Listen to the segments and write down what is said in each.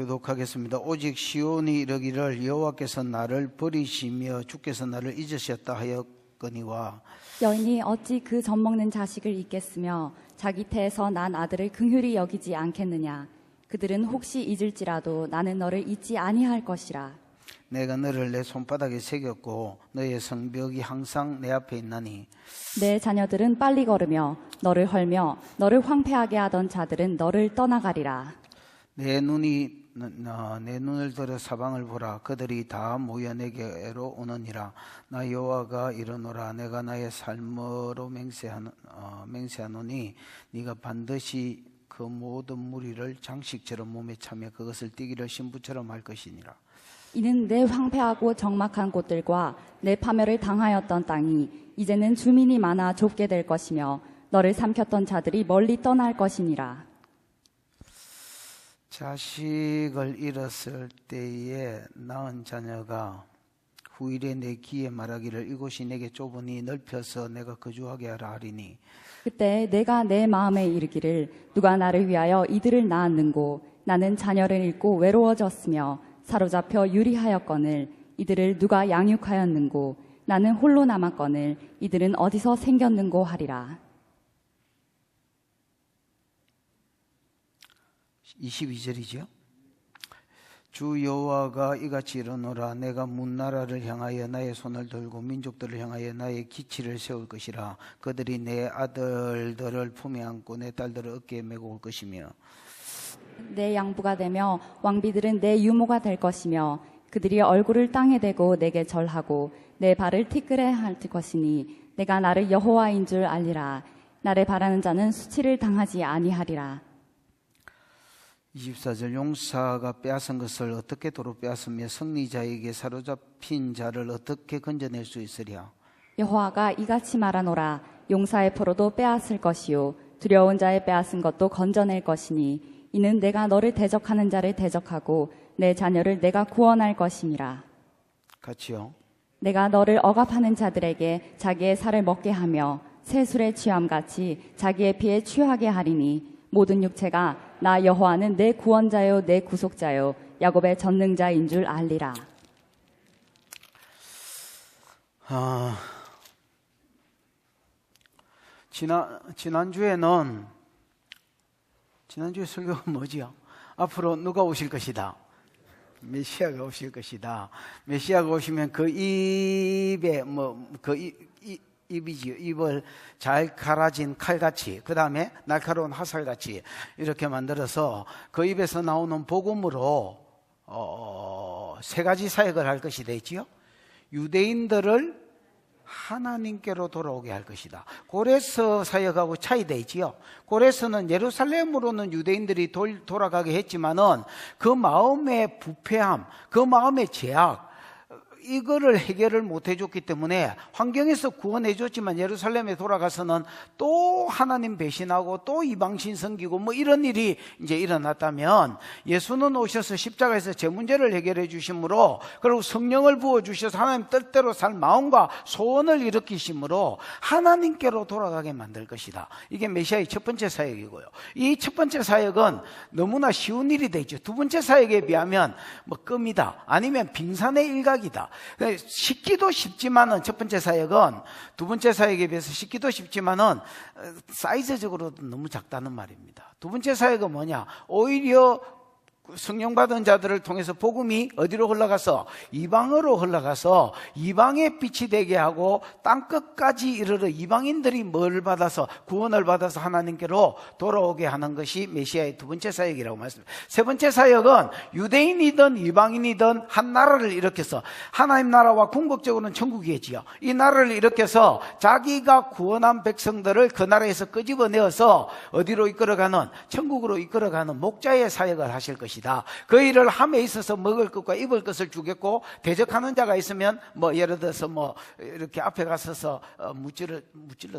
교독하겠습니다. 오직 시온이 이르기를 여호와께서 나를 버리시며 주께서 나를 잊으셨다 하였거니와 여인이 어찌 그 젖먹는 자식을 잊겠으며 자기 태에서 난 아들을 긍휼히 여기지 않겠느냐. 그들은 혹시 잊을지라도 나는 너를 잊지 아니할 것이라. 내가 너를 내 손바닥에 새겼고 너의 성벽이 항상 내 앞에 있나니 내 자녀들은 빨리 걸으며 너를 헐며 너를 황폐하게 하던 자들은 너를 떠나가리라. 내 눈을 들어 사방을 보라. 그들이 다 모여 내게로 오느니라. 나 여호와가 이르노라. 내가 나의 삶으로 맹세하노니 네가 반드시 그 모든 무리를 장식처럼 몸에 차며 그것을 띠기를 신부처럼 할 것이니라. 이는 내 황폐하고 적막한 곳들과 내 파멸을 당하였던 땅이 이제는 주민이 많아 좁게 될 것이며 너를 삼켰던 자들이 멀리 떠날 것이니라. 자식을 잃었을 때에 낳은 자녀가 후일에 내 귀에 말하기를 이곳이 내게 좁으니 넓혀서 내가 거주하게 하라 하리니 그때 내가 내 마음에 이르기를 누가 나를 위하여 이들을 낳았는고 나는 자녀를 잃고 외로워졌으며 사로잡혀 유리하였거늘 이들을 누가 양육하였는고 나는 홀로 남았거늘 이들은 어디서 생겼는고 하리라. 22절이죠. 주 여호와가 이같이 이르노라. 내가 문나라를 향하여 나의 손을 들고 민족들을 향하여 나의 기치를 세울 것이라. 그들이 내 아들들을 품에 안고 내 딸들을 어깨에 메고 올 것이며 내 양부가 되며 왕비들은 내 유모가 될 것이며 그들이 얼굴을 땅에 대고 내게 절하고 내 발을 티끌에 할 것이니 내가 나를 여호와인 줄 알리라. 나를 바라는 자는 수치를 당하지 아니하리라. 24절 용사가 빼앗은 것을 어떻게 도로 빼앗으며 승리자에게 사로잡힌 자를 어떻게 건져낼 수 있으랴. 여호와가 이같이 말하노라. 용사의 포로도 빼앗을 것이요 두려운 자의 빼앗은 것도 건져낼 것이니 이는 내가 너를 대적하는 자를 대적하고 내 자녀를 내가 구원할 것임이라. 같이요. 내가 너를 억압하는 자들에게 자기의 살을 먹게 하며 새술에 취함같이 자기의 피에 취하게 하리니 모든 육체가 나 여호와는 내 구원자요 내 구속자요 야곱의 전능자인 줄 알리라. 지난주에 설교가 뭐지요? 앞으로 누가 오실 것이다. 메시아가 오실 것이다. 메시아가 오시면 그 입에 입이지요. 입을 잘 갈아진 칼같이, 그 다음에 날카로운 화살같이 이렇게 만들어서 그 입에서 나오는 복음으로 세 가지 사역을 할 것이 되지요. 유대인들을 하나님께로 돌아오게 할 것이다. 고레스 사역하고 차이되지요. 고레스는 예루살렘으로는 유대인들이 돌아가게 했지만은 그 마음의 부패함, 그 마음의 죄악, 이거를 해결을 못 해줬기 때문에 환경에서 구원해 줬지만 예루살렘에 돌아가서는 또 하나님 배신하고 또 이방신 섬기고 뭐 이런 일이 이제 일어났다면 예수는 오셔서 십자가에서 제 문제를 해결해 주심으로 그리고 성령을 부어 주셔서 하나님 뜻대로 살 마음과 소원을 일으키심으로 하나님께로 돌아가게 만들 것이다. 이게 메시아의 첫 번째 사역이고요. 이 첫 번째 사역은 너무나 쉬운 일이 되죠. 두 번째 사역에 비하면 뭐 끔이다 아니면 빙산의 일각이다. 쉽기도 쉽지만은 첫 번째 사역은 두 번째 사역에 비해서 쉽기도 쉽지만은 사이즈적으로도 너무 작다는 말입니다. 두 번째 사역은 뭐냐? 오히려 성령 받은 자들을 통해서 복음이 어디로 흘러가서 이방으로 흘러가서 이방의 빛이 되게 하고 땅끝까지 이르러 이방인들이 뭘 받아서 구원을 받아서 하나님께로 돌아오게 하는 것이 메시아의 두 번째 사역이라고 말씀드립니다. 세 번째 사역은 유대인이든 이방인이든 한 나라를 일으켜서 하나님 나라와 궁극적으로는 천국이겠지요. 이 나라를 일으켜서 자기가 구원한 백성들을 그 나라에서 끄집어내어서 어디로 이끌어가는 천국으로 이끌어가는 목자의 사역을 하실 것이다. 그 일을 함에 있어서 먹을 것과 입을 것을 주겠고 대적하는 자가 있으면 뭐 예를 들어서 뭐 이렇게 앞에 가서서 무찔러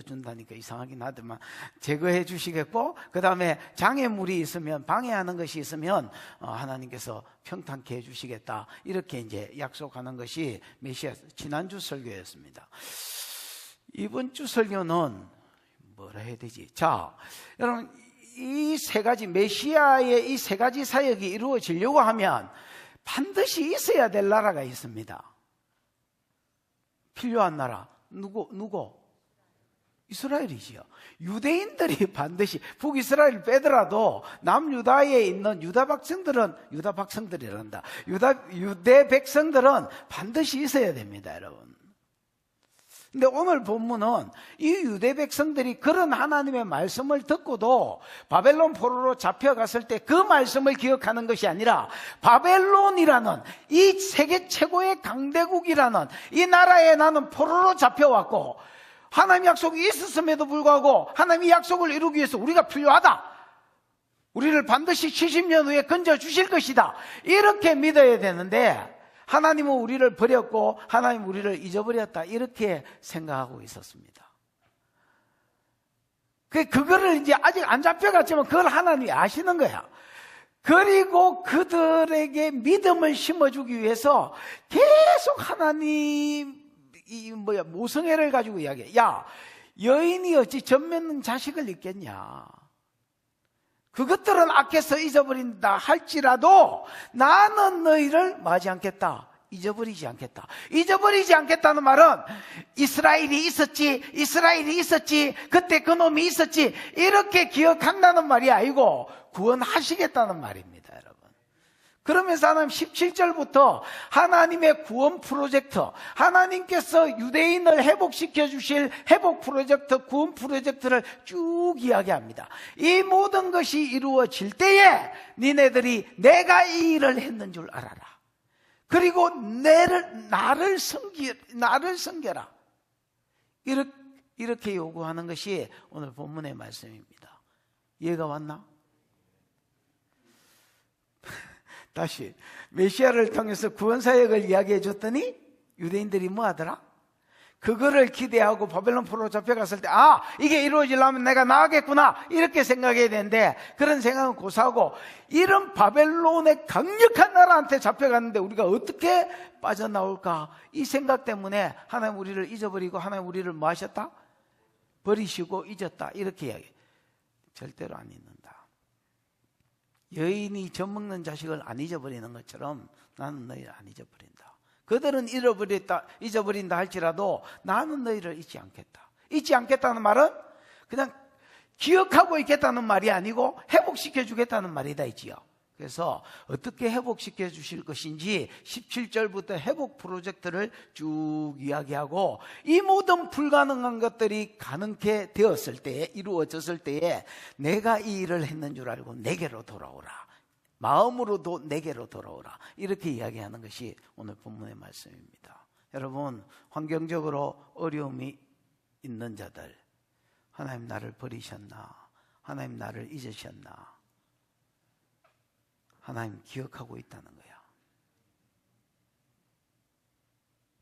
준다니까 이상하긴 하지만 제거해 주시겠고 그 다음에 장애물이 있으면 방해하는 것이 있으면 하나님께서 평탄케 해주시겠다 이렇게 이제 약속하는 것이 메시아 지난주 설교였습니다. 이번 주 설교는 뭐라 해야 되지? 자, 여러분 이 세 가지, 메시아의 이 세 가지 사역이 이루어지려고 하면 반드시 있어야 될 나라가 있습니다. 필요한 나라. 누구? 이스라엘이지요. 유대인들이 반드시 북이스라엘 빼더라도 남유다에 있는 유대 백성들은 반드시 있어야 됩니다, 여러분. 근데 오늘 본문은 이 유대 백성들이 그런 하나님의 말씀을 듣고도 바벨론 포로로 잡혀갔을 때 그 말씀을 기억하는 것이 아니라 바벨론이라는 이 세계 최고의 강대국이라는 이 나라에 나는 포로로 잡혀왔고 하나님 약속이 있었음에도 불구하고 하나님이 약속을 이루기 위해서 우리가 필요하다. 우리를 반드시 70년 후에 건져주실 것이다. 이렇게 믿어야 되는데 하나님은 우리를 버렸고 하나님은 우리를 잊어버렸다. 이렇게 생각하고 있었습니다. 그거를 이제 아직 안 잡혀갔지만 그걸 하나님이 아시는 거야. 그리고 그들에게 믿음을 심어주기 위해서 계속 하나님 모성애를 가지고 이야기해. 야, 여인이 어찌 젖먹는 자식을 잊겠냐. 그것들은 아껴서 잊어버린다 할지라도 나는 너희를 뭐하지 않겠다. 잊어버리지 않겠다. 잊어버리지 않겠다는 말은 이스라엘이 있었지, 그때 그놈이 있었지, 이렇게 기억한다는 말이 아니고 구원하시겠다는 말입니다, 여러분. 그러면서 하나님 17절부터 하나님의 구원 프로젝트, 하나님께서 유대인을 회복시켜 주실 회복 프로젝트, 구원 프로젝트를 쭉 이야기합니다. 이 모든 것이 이루어질 때에 니네들이 내가 이 일을 했는 줄 알아라. 그리고 나를 섬겨라. 이렇게 요구하는 것이 오늘 본문의 말씀입니다. 이해가 왔나? 다시 메시아를 통해서 구원사역을 이야기해 줬더니 유대인들이 뭐 하더라? 그거를 기대하고 바벨론 포로로 잡혀갔을 때 이게 이루어지려면 내가 나가겠구나 이렇게 생각해야 되는데 그런 생각은 고사하고 이런 바벨론의 강력한 나라한테 잡혀갔는데 우리가 어떻게 빠져나올까 이 생각 때문에 하나님 우리를 잊어버리고 하나님 우리를 뭐 하셨다? 버리시고 잊었다 이렇게 이야기해. 절대로 안 잊는다. 여인이 젖먹는 자식을 안 잊어버리는 것처럼 나는 너희를 안 잊어버린다. 그들은 잊어버린다 할지라도 나는 너희를 잊지 않겠다. 잊지 않겠다는 말은 그냥 기억하고 있겠다는 말이 아니고 회복시켜 주겠다는 말이다 있지요. 그래서 어떻게 회복시켜 주실 것인지 17절부터 회복 프로젝트를 쭉 이야기하고 이 모든 불가능한 것들이 가능케 되었을 때에 이루어졌을 때에 내가 이 일을 했는 줄 알고 내게로 돌아오라. 마음으로도 내게로 돌아오라. 이렇게 이야기하는 것이 오늘 본문의 말씀입니다. 여러분, 환경적으로 어려움이 있는 자들, 하나님 나를 버리셨나? 하나님 나를 잊으셨나? 하나님 기억하고 있다는 거야.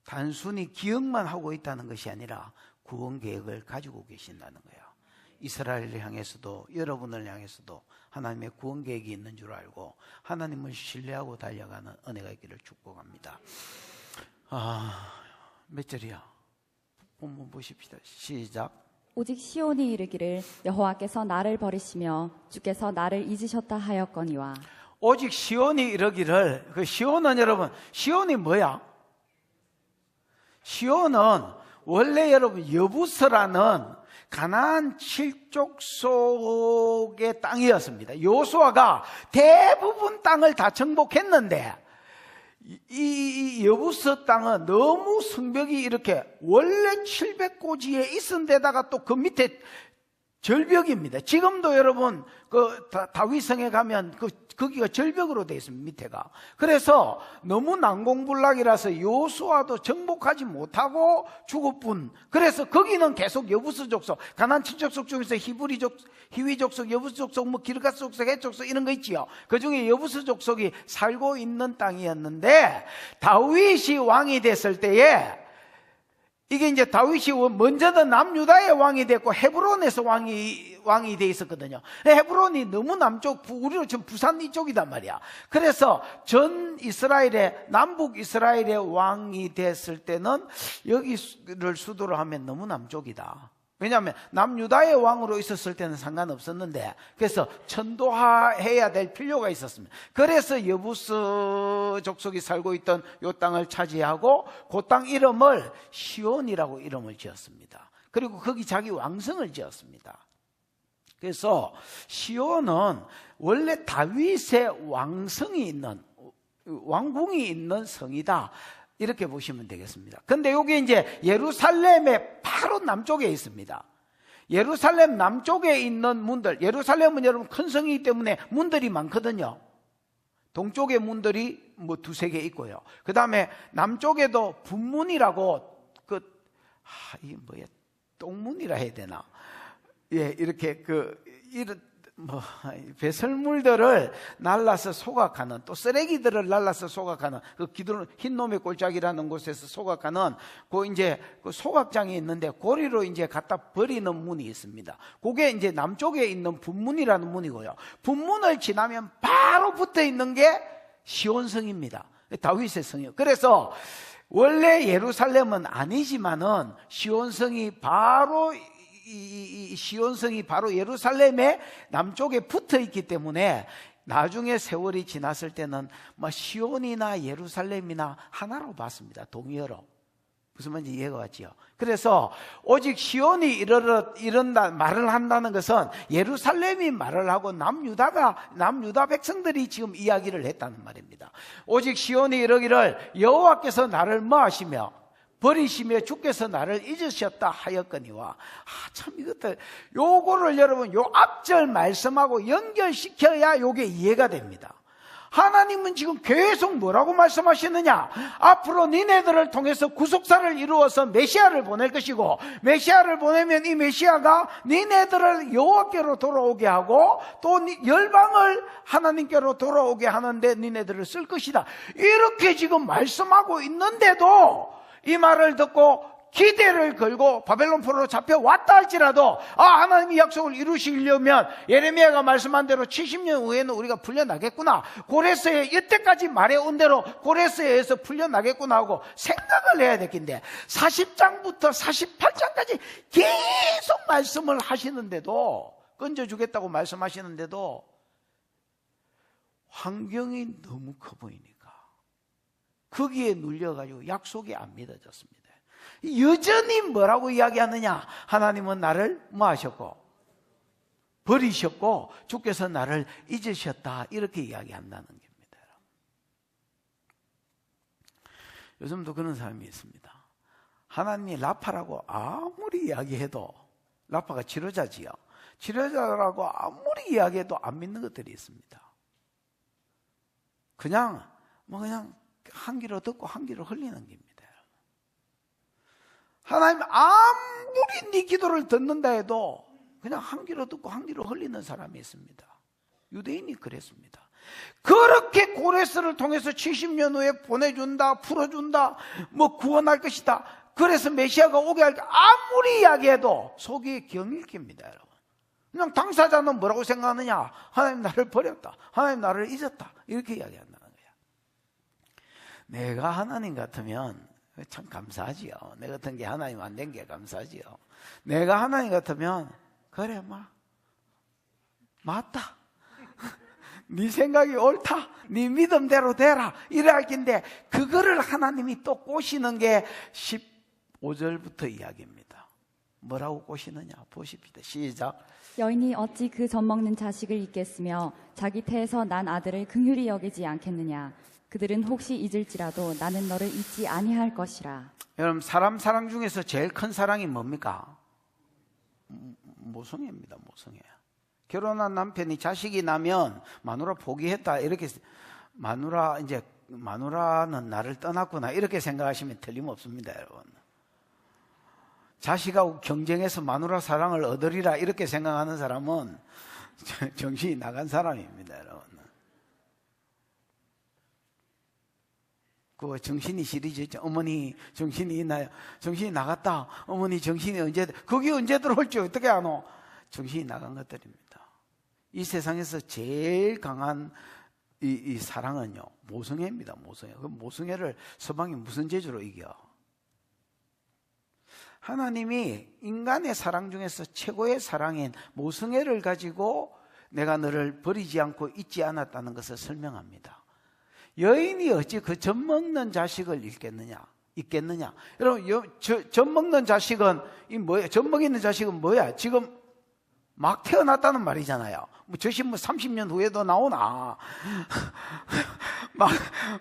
단순히 기억만 하고 있다는 것이 아니라 구원 계획을 가지고 계신다는 거야. 이스라엘을 향해서도 여러분을 향해서도 하나님의 구원 계획이 있는 줄 알고 하나님을 신뢰하고 달려가는 은혜가 있기를 축복합니다. 몇 절이야? 본문 보십시다. 시작. 오직 시온이 이르기를 여호와께서 나를 버리시며 주께서 나를 잊으셨다 하였거니와. 오직 시온이 이르기를, 그 시온은 여러분, 시온이 뭐야? 시온은 원래 여러분 여부스라는 가나안 7족속의 땅이었습니다. 요수아가 대부분 땅을 다 정복했는데 이 여부스 땅은 너무 성벽이 이렇게 원래 700고지에 있은 데다가 또 그 밑에 절벽입니다. 지금도 여러분 그 다윗성에 가면 거기가 절벽으로 되어 있습니다. 밑에가. 그래서 너무 난공불락이라서 요수아도 정복하지 못하고 죽을 뿐. 그래서 거기는 계속 여부스 족속, 가나안 7족속 중에서 히위 족속, 여부스 족속, 기르가스 족속, 헷 족속 이런 거 있지요. 그 중에 여부스 족속이 살고 있는 땅이었는데 다윗이 왕이 됐을 때에 이게 이제 다윗이 먼저는 남유다의 왕이 됐고 헤브론에서 왕이 돼 있었거든요. 헤브론이 너무 남쪽, 우리로 지금 부산 이쪽이단 말이야. 그래서 전 이스라엘의, 남북 이스라엘의 왕이 됐을 때는 여기를 수도로 하면 너무 남쪽이다. 왜냐하면 남유다의 왕으로 있었을 때는 상관없었는데, 그래서 천도화해야 될 필요가 있었습니다. 그래서 여부스 족속이 살고 있던 이 땅을 차지하고 그 땅 이름을 시온이라고 이름을 지었습니다. 그리고 거기 자기 왕성을 지었습니다. 그래서 시온은 원래 다윗의 왕성이 있는, 왕궁이 있는 성이다, 이렇게 보시면 되겠습니다. 근데 여기 이제 예루살렘의 바로 남쪽에 있습니다. 예루살렘 남쪽에 있는 문들, 예루살렘은 여러분 큰 성이기 때문에 문들이 많거든요. 동쪽에 문들이 뭐 두세 개 있고요. 그 다음에 남쪽에도 분문이라고, 이 뭐야, 똥문이라 해야 되나? 예, 이렇게 이런, 배설물들을 날라서 소각하는, 또 쓰레기들을 날라서 소각하는, 흰놈의 골짜기라는 곳에서 소각하는, 그 소각장이 있는데, 고리로 이제 갖다 버리는 문이 있습니다. 그게 이제 남쪽에 있는 분문이라는 문이고요. 분문을 지나면 바로 붙어 있는 게 시온성입니다. 다윗의 성이요. 그래서, 원래 예루살렘은 아니지만은, 시온성이 바로 예루살렘의 남쪽에 붙어 있기 때문에 나중에 세월이 지났을 때는 시온이나 예루살렘이나 하나로 봤습니다. 동의어로. 무슨 말인지 이해가 왔지요? 그래서 오직 시온이 이런다 말을 한다는 것은 예루살렘이 말을 하고 남유다 백성들이 지금 이야기를 했다는 말입니다. 오직 시온이 이러기를 여호와께서 나를 뭐 하시며 버리시며 주께서 나를 잊으셨다 하였거니와. 참 이것들, 요거를 여러분 요 앞절 말씀하고 연결시켜야 요게 이해가 됩니다. 하나님은 지금 계속 뭐라고 말씀하시느냐? 앞으로 니네들을 통해서 구속사를 이루어서 메시아를 보낼 것이고, 메시아를 보내면 이 메시아가 니네들을 여호와께로 돌아오게 하고 또 열방을 하나님께로 돌아오게 하는데 니네들을 쓸 것이다, 이렇게 지금 말씀하고 있는데도 이 말을 듣고 기대를 걸고 바벨론 포로로 잡혀왔다 할지라도, 하나님이 약속을 이루시려면 예레미야가 말씀한 대로 70년 후에는 우리가 풀려나겠구나, 고레스에 이때까지 말해온 대로 고레스에서 풀려나겠구나 하고 생각을 해야 되겠는데, 40장부터 48장까지 계속 말씀을 하시는데도, 건져주겠다고 말씀하시는데도 환경이 너무 커 보이니까 거기에 눌려가지고 약속이 안 믿어졌습니다. 여전히 뭐라고 이야기하느냐? 하나님은 나를 뭐 하셨고 버리셨고 주께서 나를 잊으셨다, 이렇게 이야기한다는 겁니다. 요즘도 그런 사람이 있습니다. 하나님이 라파라고 아무리 이야기해도, 라파가 치료자지요. 치료자라고 아무리 이야기해도 안 믿는 것들이 있습니다. 그냥 한 귀로 듣고 한 귀로 흘리는 겁니다. 하나님 아무리 네 기도를 듣는다 해도 그냥 한 귀로 듣고 한 귀로 흘리는 사람이 있습니다. 유대인이 그랬습니다. 그렇게 고레스를 통해서 70년 후에 보내준다, 풀어준다, 구원할 것이다, 그래서 메시아가 오게 할 때 아무리 이야기해도 속이 경일깁니다, 여러분. 그냥 당사자는 뭐라고 생각하느냐? 하나님 나를 버렸다, 하나님 나를 잊었다, 이렇게 이야기한다는 거예요. 내가 하나님 같으면 참 감사하지요. 내 같은 게 하나님 안 된 게 감사하지요. 내가 하나님 같으면 그래, 맞다, 네 생각이 옳다, 네 믿음대로 되라, 이래 할 텐데, 그거를 하나님이 또 꼬시는 게 15절부터 이야기입니다. 뭐라고 꼬시느냐 보십시다. 시작. 여인이 어찌 그 젖먹는 자식을 잊겠으며 자기 태에서 난 아들을 긍휼히 여기지 않겠느냐? 그들은 혹시 잊을지라도 나는 너를 잊지 아니할 것이라. 여러분, 사람 사랑 중에서 제일 큰 사랑이 뭡니까? 모성애입니다. 모성애. 결혼한 남편이 자식이 나면 마누라 포기했다, 이렇게, 마누라는 나를 떠났구나, 이렇게 생각하시면 틀림없습니다, 여러분. 자식하고 경쟁해서 마누라 사랑을 얻으리라, 이렇게 생각하는 사람은 정신이 나간 사람입니다, 여러분. 그 정신이 시리즈, 어머니 정신이 있나요? 정신이 나갔다. 어머니 정신이 그게 언제 들어올지 어떻게 아노? 정신이 나간 것들입니다. 이 세상에서 제일 강한 이 사랑은요, 모성애입니다. 모성애. 그 모성애를 서방이 무슨 재주로 이겨? 하나님이 인간의 사랑 중에서 최고의 사랑인 모성애를 가지고 내가 너를 버리지 않고 잊지 않았다는 것을 설명합니다. 여인이 어찌 그 젖 먹는 자식을 잊겠느냐? 여러분, 젖 먹는 자식은 뭐야? 젖 먹이는 자식은 뭐야? 지금 막 태어났다는 말이잖아요. 저시 30년 후에도 나오나?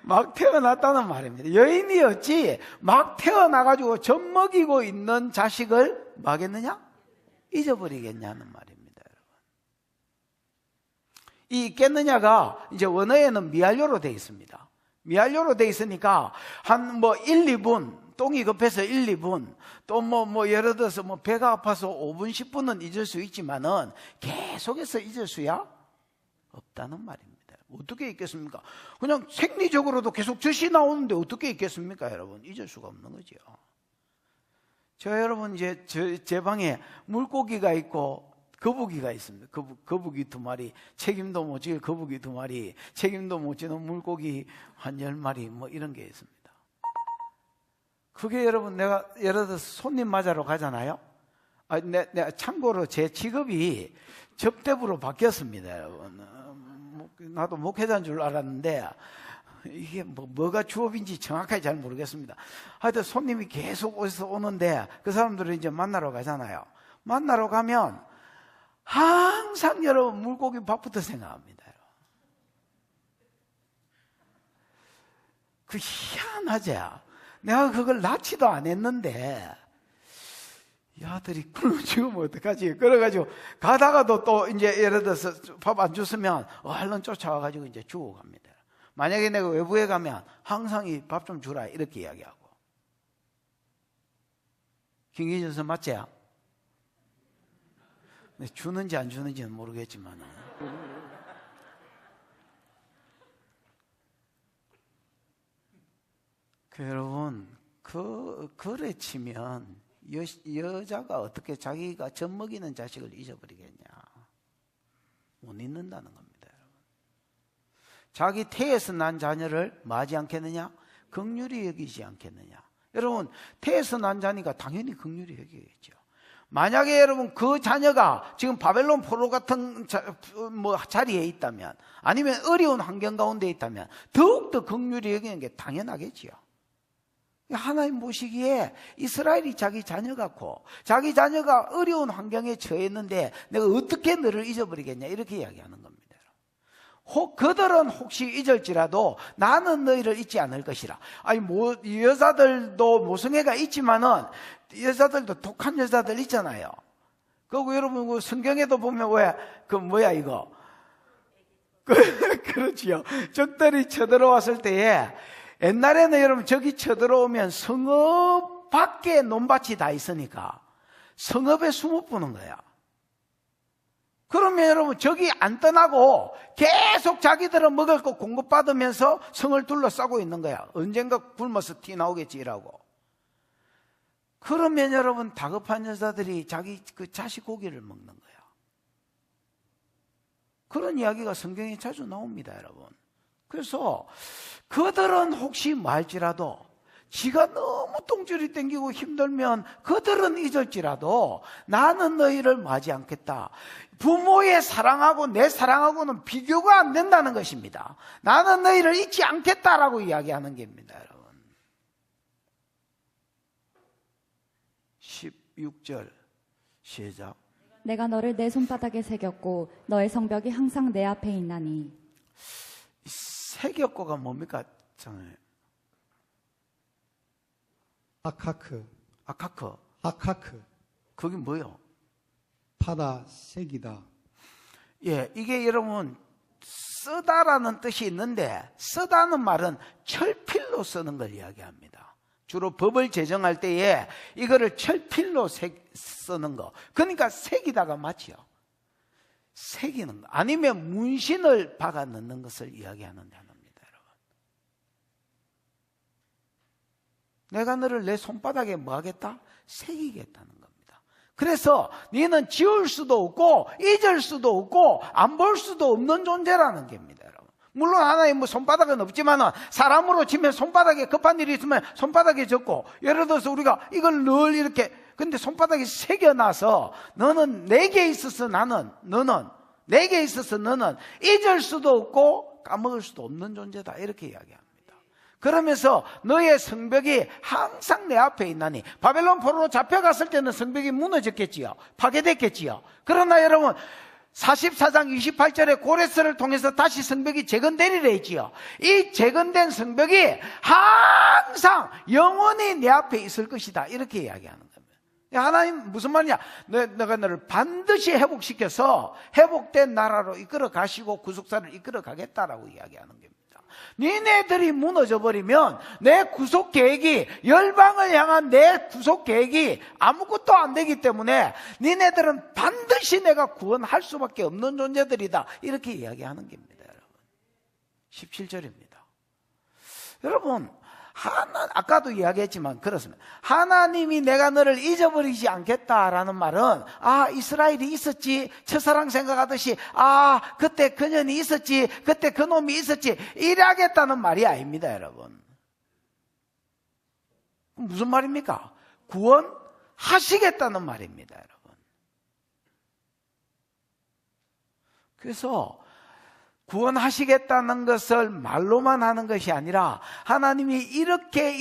막 태어났다는 말입니다. 여인이 어찌 막 태어나가지고 젖 먹이고 있는 자식을 뭐 하겠느냐? 잊어버리겠냐는 말입니다, 여러분. 이 잊겠느냐가 이제 원어에는 미완료로 되어 있습니다. 미완료로 되어 있으니까 한 1, 2분, 똥이 급해서 1, 2분, 또 예를 들어서 배가 아파서 5분, 10분은 잊을 수 있지만은 계속해서 잊을 수야 없다는 말입니다. 어떻게 잊겠습니까? 그냥 생리적으로도 계속 젖이 나오는데 어떻게 잊겠습니까, 여러분? 잊을 수가 없는 거죠. 여러분, 이제 제 방에 물고기가 있고 거북이가 있습니다. 거북이 2마리, 책임도 못 질 거북이 2마리, 책임도 못 지는 물고기 한 10마리, 이런 게 있습니다. 그게 여러분, 내가 예를 들어서 손님 맞으러 가잖아요. 내가 참고로 제 직업이 접대부로 바뀌었습니다, 여러분. 나도 목회자인 줄 알았는데 이게 뭐가 주업인지 정확하게 잘 모르겠습니다. 하여튼 손님이 계속 어디서 오는데 그 사람들을 이제 만나러 가잖아요. 만나러 가면 항상 여러분 물고기 밥부터 생각합니다. 그 희한하지? 내가 그걸 낳지도 안 했는데 이 아들이 굶어 죽으면 어떡하지? 그래가지고 가다가도 또 이제 예를 들어서 밥 안 줬으면 얼른 쫓아와가지고 이제 주고 갑니다. 만약에 내가 외부에 가면 항상 이 밥 좀 주라 이렇게 이야기하고. 김기진 선생 맞지? 주는지 안 주는지는 모르겠지만 여러분, 그래 치면 여자가 어떻게 자기가 젖 먹이는 자식을 잊어버리겠냐? 못 잊는다는 겁니다, 여러분. 자기 태에서 난 자녀를 뭐하지 않겠느냐? 긍휼히 여기지 않겠느냐? 여러분, 태에서 난 자니까 당연히 긍휼히 여기겠죠. 만약에 여러분 그 자녀가 지금 바벨론 포로 같은 자리에 있다면, 아니면 어려운 환경 가운데 있다면 더욱더 긍휼히 여기는 게 당연하겠지요. 하나님 보시기에 이스라엘이 자기 자녀 같고 자기 자녀가 어려운 환경에 처했는데 내가 어떻게 너를 잊어버리겠냐 이렇게 이야기하는 겁니다. 그들은 혹시 잊을지라도 나는 너희를 잊지 않을 것이라. 여자들도 모성애가 있지만은 여자들도 독한 여자들 있잖아요. 그리고 여러분 성경에도 보면 뭐야 이거? 그렇지요. 적들이 쳐들어왔을 때에 옛날에는 여러분 저기 쳐들어오면 성읍 밖에 논밭이 다 있으니까 성읍에 숨어보는 거야. 그러면 여러분 저기 안 떠나고 계속 자기들은 먹을 거 공급받으면서 성을 둘러싸고 있는 거야. 언젠가 굶어서 티 나오겠지라고. 그러면 여러분 다급한 여자들이 자기 그 자식 고기를 먹는 거야. 그런 이야기가 성경에 자주 나옵니다, 여러분. 그래서 그들은 혹시 말지라도 지가 너무 똥줄이 땡기고 힘들면 그들은 잊을지라도 나는 너희를 맞지 않겠다. 부모의 사랑하고 내 사랑하고는 비교가 안 된다는 것입니다. 나는 너희를 잊지 않겠다라고 이야기하는 겁니다, 여러분. 16절 시작. 내가 너를 내 손바닥에 새겼고 너의 성벽이 항상 내 앞에 있나니. 새겼고가 뭡니까? 아카크. 그게 뭐요? 파다, 새기다. 예, 이게 여러분 쓰다라는 뜻이 있는데 쓰다는 말은 철필로 쓰는 걸 이야기합니다. 주로 법을 제정할 때에 이거를 철필로 쓰는 거. 그러니까 새기다가 맞죠. 새기는 거. 아니면 문신을 박아 넣는 것을 이야기하는 단어입니다, 여러분. 내가 너를 내 손바닥에 뭐 하겠다? 새기겠다는 겁니다. 그래서 너는 지울 수도 없고 잊을 수도 없고 안 볼 수도 없는 존재라는 겁니다, 여러분. 물론 하나님 손바닥은 없지만은 사람으로 치면 손바닥에 급한 일이 있으면 손바닥에 적고, 예를 들어서 우리가 이걸 늘 이렇게 근데 손바닥에 새겨놔서 너는 내게 있어서 너는 내게 있어서 너는 잊을 수도 없고 까먹을 수도 없는 존재다. 이렇게 이야기합니다. 그러면서 너의 성벽이 항상 내 앞에 있나니. 바벨론 포로로 잡혀갔을 때는 성벽이 무너졌겠지요. 파괴됐겠지요. 그러나 여러분 44장 28절에 고레스를 통해서 다시 성벽이 재건되리라 했지요. 이 재건된 성벽이 항상 영원히 내 앞에 있을 것이다. 이렇게 이야기하는 겁니다. 하나님 무슨 말이냐? 내가 너를 반드시 회복시켜서 회복된 나라로 이끌어 가시고 구속사를 이끌어 가겠다라고 이야기하는 겁니다. 니네들이 무너져 버리면 내 구속 계획이, 열방을 향한 내 구속 계획이 아무것도 안 되기 때문에 니네들은 반드시 내가 구원할 수밖에 없는 존재들이다. 이렇게 이야기하는 겁니다. 여러분 17절입니다. 여러분 아까도 이야기했지만 그렇습니다. 하나님이 내가 너를 잊어버리지 않겠다라는 말은 이스라엘이 있었지, 첫사랑 생각하듯이 그때 그년이 있었지, 그때 그놈이 있었지 이래야겠다는 말이 아닙니다. 여러분 무슨 말입니까? 구원하시겠다는 말입니다. 여러분 그래서 구원하시겠다는 것을 말로만 하는 것이 아니라 하나님이 이렇게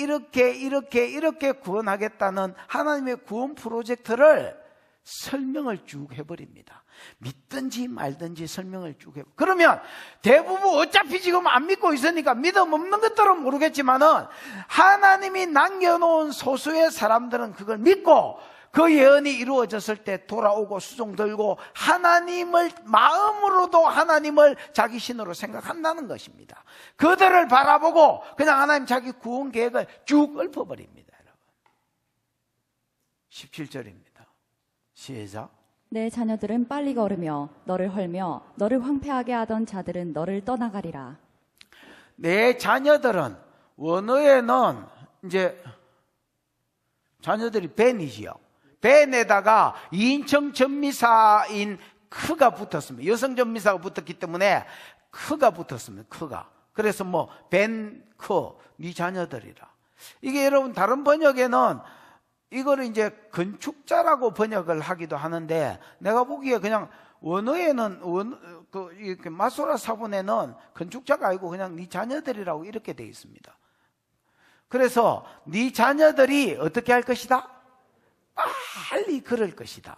구원하겠다는 하나님의 구원 프로젝트를 설명을 쭉 해버립니다. 믿든지 말든지 설명을 쭉 해버립니다. 그러면 대부분 어차피 지금 안 믿고 있으니까 믿음 없는 것들은 모르겠지만은 하나님이 남겨놓은 소수의 사람들은 그걸 믿고 그 예언이 이루어졌을 때 돌아오고 수종 들고 하나님을 마음으로도 하나님을 자기 신으로 생각한다는 것입니다. 그들을 바라보고 그냥 하나님 자기 구원 계획을 쭉 읊어버립니다. 여러분 17절입니다. 시작. 내 자녀들은 빨리 걸으며 너를 헐며 너를 황폐하게 하던 자들은 너를 떠나가리라. 내 자녀들은, 원어에는 이제 자녀들이 벤이지요. 벤에다가 2인称 전미사인 크가 붙었습니다. 여성 전미사가 붙었기 때문에 크가 붙었습니다. 크가. 그래서 벤, 크, 네 자녀들이라. 이게 여러분 다른 번역에는 이거를 이제 건축자라고 번역을 하기도 하는데, 내가 보기에 그냥 원어에는 이렇게 마소라 사본에는 건축자가 아니고 그냥 네 자녀들이라고 이렇게 되어 있습니다. 그래서 네 자녀들이 어떻게 할 것이다? 빨리 걸을 것이다.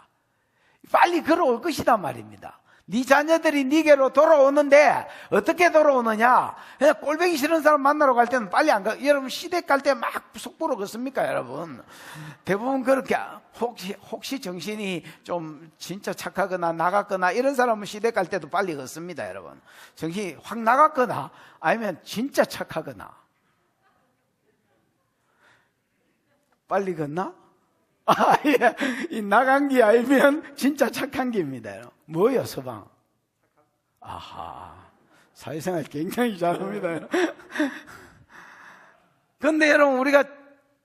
빨리 걸어올 것이다 말입니다. 네 자녀들이 네게로 돌아오는데 어떻게 돌아오느냐? 그냥 꼴보기 싫은 사람 만나러 갈 때는 빨리 안 가. 여러분 시댁 갈 때 막 속보로 걷습니까, 여러분? 대부분 그렇게 혹시 정신이 좀 진짜 착하거나 나갔거나 이런 사람은 시댁 갈 때도 빨리 걷습니다, 여러분. 정신이 확 나갔거나 아니면 진짜 착하거나. 빨리 걷나? 예. 이 나간 게 알면 진짜 착한 게입니다. 뭐예요, 서방? 아하, 사회생활 굉장히 잘합니다. 근데 여러분, 우리가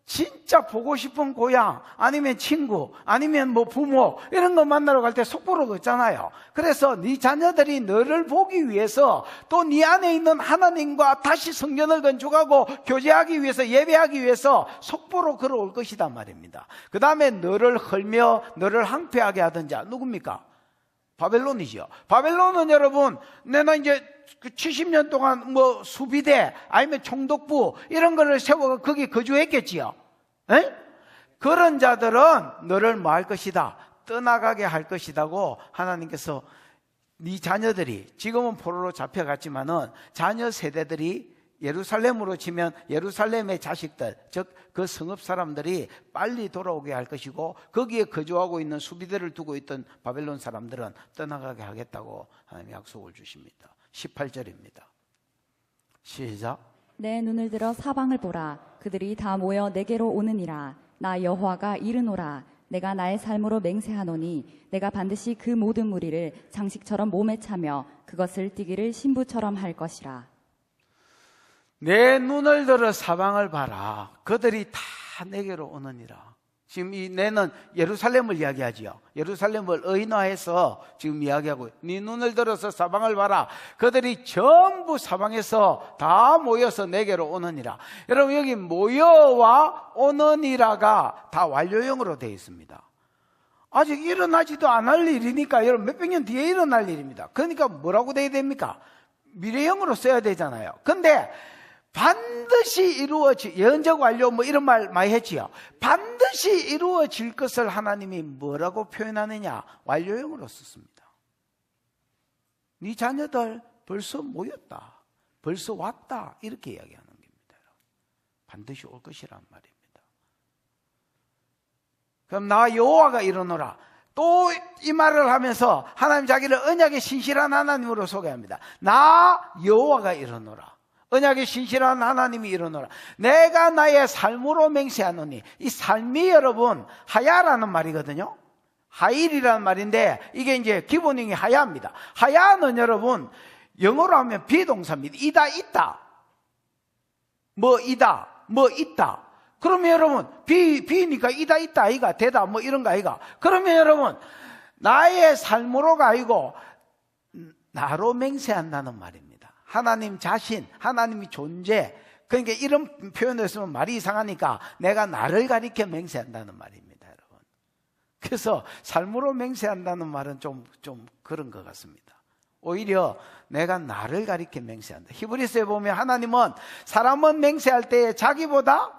진짜 보고 싶은 고향, 아니면 친구, 아니면 부모, 이런 거 만나러 갈 때 속보로 걷잖아요. 그래서 네 자녀들이 너를 보기 위해서, 또 네 안에 있는 하나님과 다시 성전을 건축하고 교제하기 위해서, 예배하기 위해서 속보로 걸어올 것이단 말입니다. 그 다음에 너를 헐며 너를 항폐하게 하던 자, 누굽니까? 바벨론이죠. 바벨론은 여러분, 내가 이제 70년 동안 수비대 아니면 총독부 이런 거를 세워 거기 거주했겠지요. 에? 그런 자들은 너를 뭐 할 것이다? 떠나가게 할 것이다고 하나님께서, 네 자녀들이 지금은 포로로 잡혀갔지만은 자녀 세대들이 예루살렘으로 치면 예루살렘의 자식들, 즉 그 성읍 사람들이 빨리 돌아오게 할 것이고, 거기에 거주하고 있는 수비대를 두고 있던 바벨론 사람들은 떠나가게 하겠다고 하나님이 약속을 주십니다. 18절입니다. 시작. 내 눈을 들어 사방을 보라. 그들이 다 모여 내게로 오느니라. 나 여호와가 이르노라. 내가 나의 삶으로 맹세하노니 내가 반드시 그 모든 무리를 장식처럼 몸에 차며 그것을 띠기를 신부처럼 할 것이라. 내 눈을 들어 사방을 봐라. 그들이 다 내게로 오느니라. 지금 이 내는 예루살렘을 이야기하지요. 예루살렘을 의인화해서 지금 이야기하고, 네 눈을 들어서 사방을 봐라. 그들이 전부 사방에서 다 모여서 내게로 오느니라. 여러분, 여기 모여와 오느니라가 다 완료형으로 되어 있습니다. 아직 일어나지도 않을 일이니까 여러분 몇백 년 뒤에 일어날 일입니다. 그러니까 뭐라고 돼야 됩니까? 미래형으로 써야 되잖아요. 근데 반드시 이루어질, 예언적 완료 뭐 이런 말 많이 했지요. 반드시 이루어질 것을 하나님이 뭐라고 표현하느냐? 완료형으로 썼습니다. 네 자녀들 벌써 모였다, 벌써 왔다, 이렇게 이야기하는 겁니다. 반드시 올 것이란 말입니다. 그럼 나 여호와가 이르노라. 또 이 말을 하면서 하나님 자기를 언약의 신실한 하나님으로 소개합니다. 나 여호와가 이르노라. 언약의 신실한 하나님이 이르노라. 내가 나의 삶으로 맹세하노니. 이 삶이 여러분 하야라는 말이거든요. 하일이라는 말인데 이게 이제 기본형이 하야입니다. 하야는 여러분 영어로 하면 비동사입니다. 이다 있다, 뭐 이다, 뭐 있다. 그러면 여러분 비니까 이다 있다 아이가, 되다 뭐 이런 거 아이가. 그러면 여러분 나의 삶으로가 아니고 나로 맹세한다는 말입니다. 하나님 자신, 하나님이 존재. 그러니까 이런 표현을 쓰면 말이 이상하니까 내가 나를 가리켜 맹세한다는 말입니다, 여러분. 그래서 삶으로 맹세한다는 말은 좀 그런 것 같습니다. 오히려 내가 나를 가리켜 맹세한다. 히브리서에 보면 하나님은 사람은 맹세할 때에 자기보다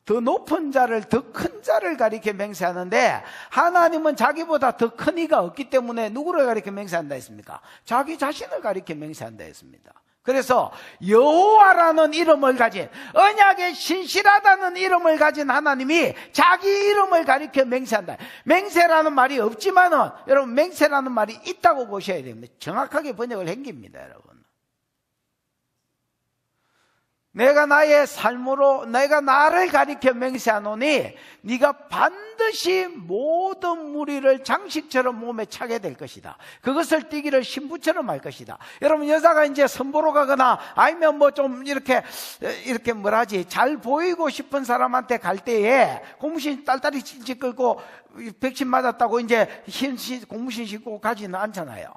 더 높은 자를, 더 큰 자를 가리켜 맹세하는데 하나님은 자기보다 더 큰 이가 없기 때문에 누구를 가리켜 맹세한다 했습니까? 자기 자신을 가리켜 맹세한다 했습니다. 그래서 여호와라는 이름을 가진, 언약에 신실하다는 이름을 가진 하나님이 자기 이름을 가리켜 맹세한다. 맹세라는 말이 없지만은 여러분 맹세라는 말이 있다고 보셔야 됩니다. 정확하게 번역을 한 겁니다, 여러분. 내가 나의 삶으로 내가 나를 가리켜 맹세하노니 네가 반드시 모든 무리를 장식처럼 몸에 차게 될 것이다. 그것을 띠기를 신부처럼 할 것이다. 여러분 여자가 이제 선보러 가거나 아니면 뭐 좀 이렇게 뭐라지 잘 보이고 싶은 사람한테 갈 때에 고무신 딸딸이 찔찔 끌고 백신 맞았다고 이제 고무신 신고 가지는 않잖아요.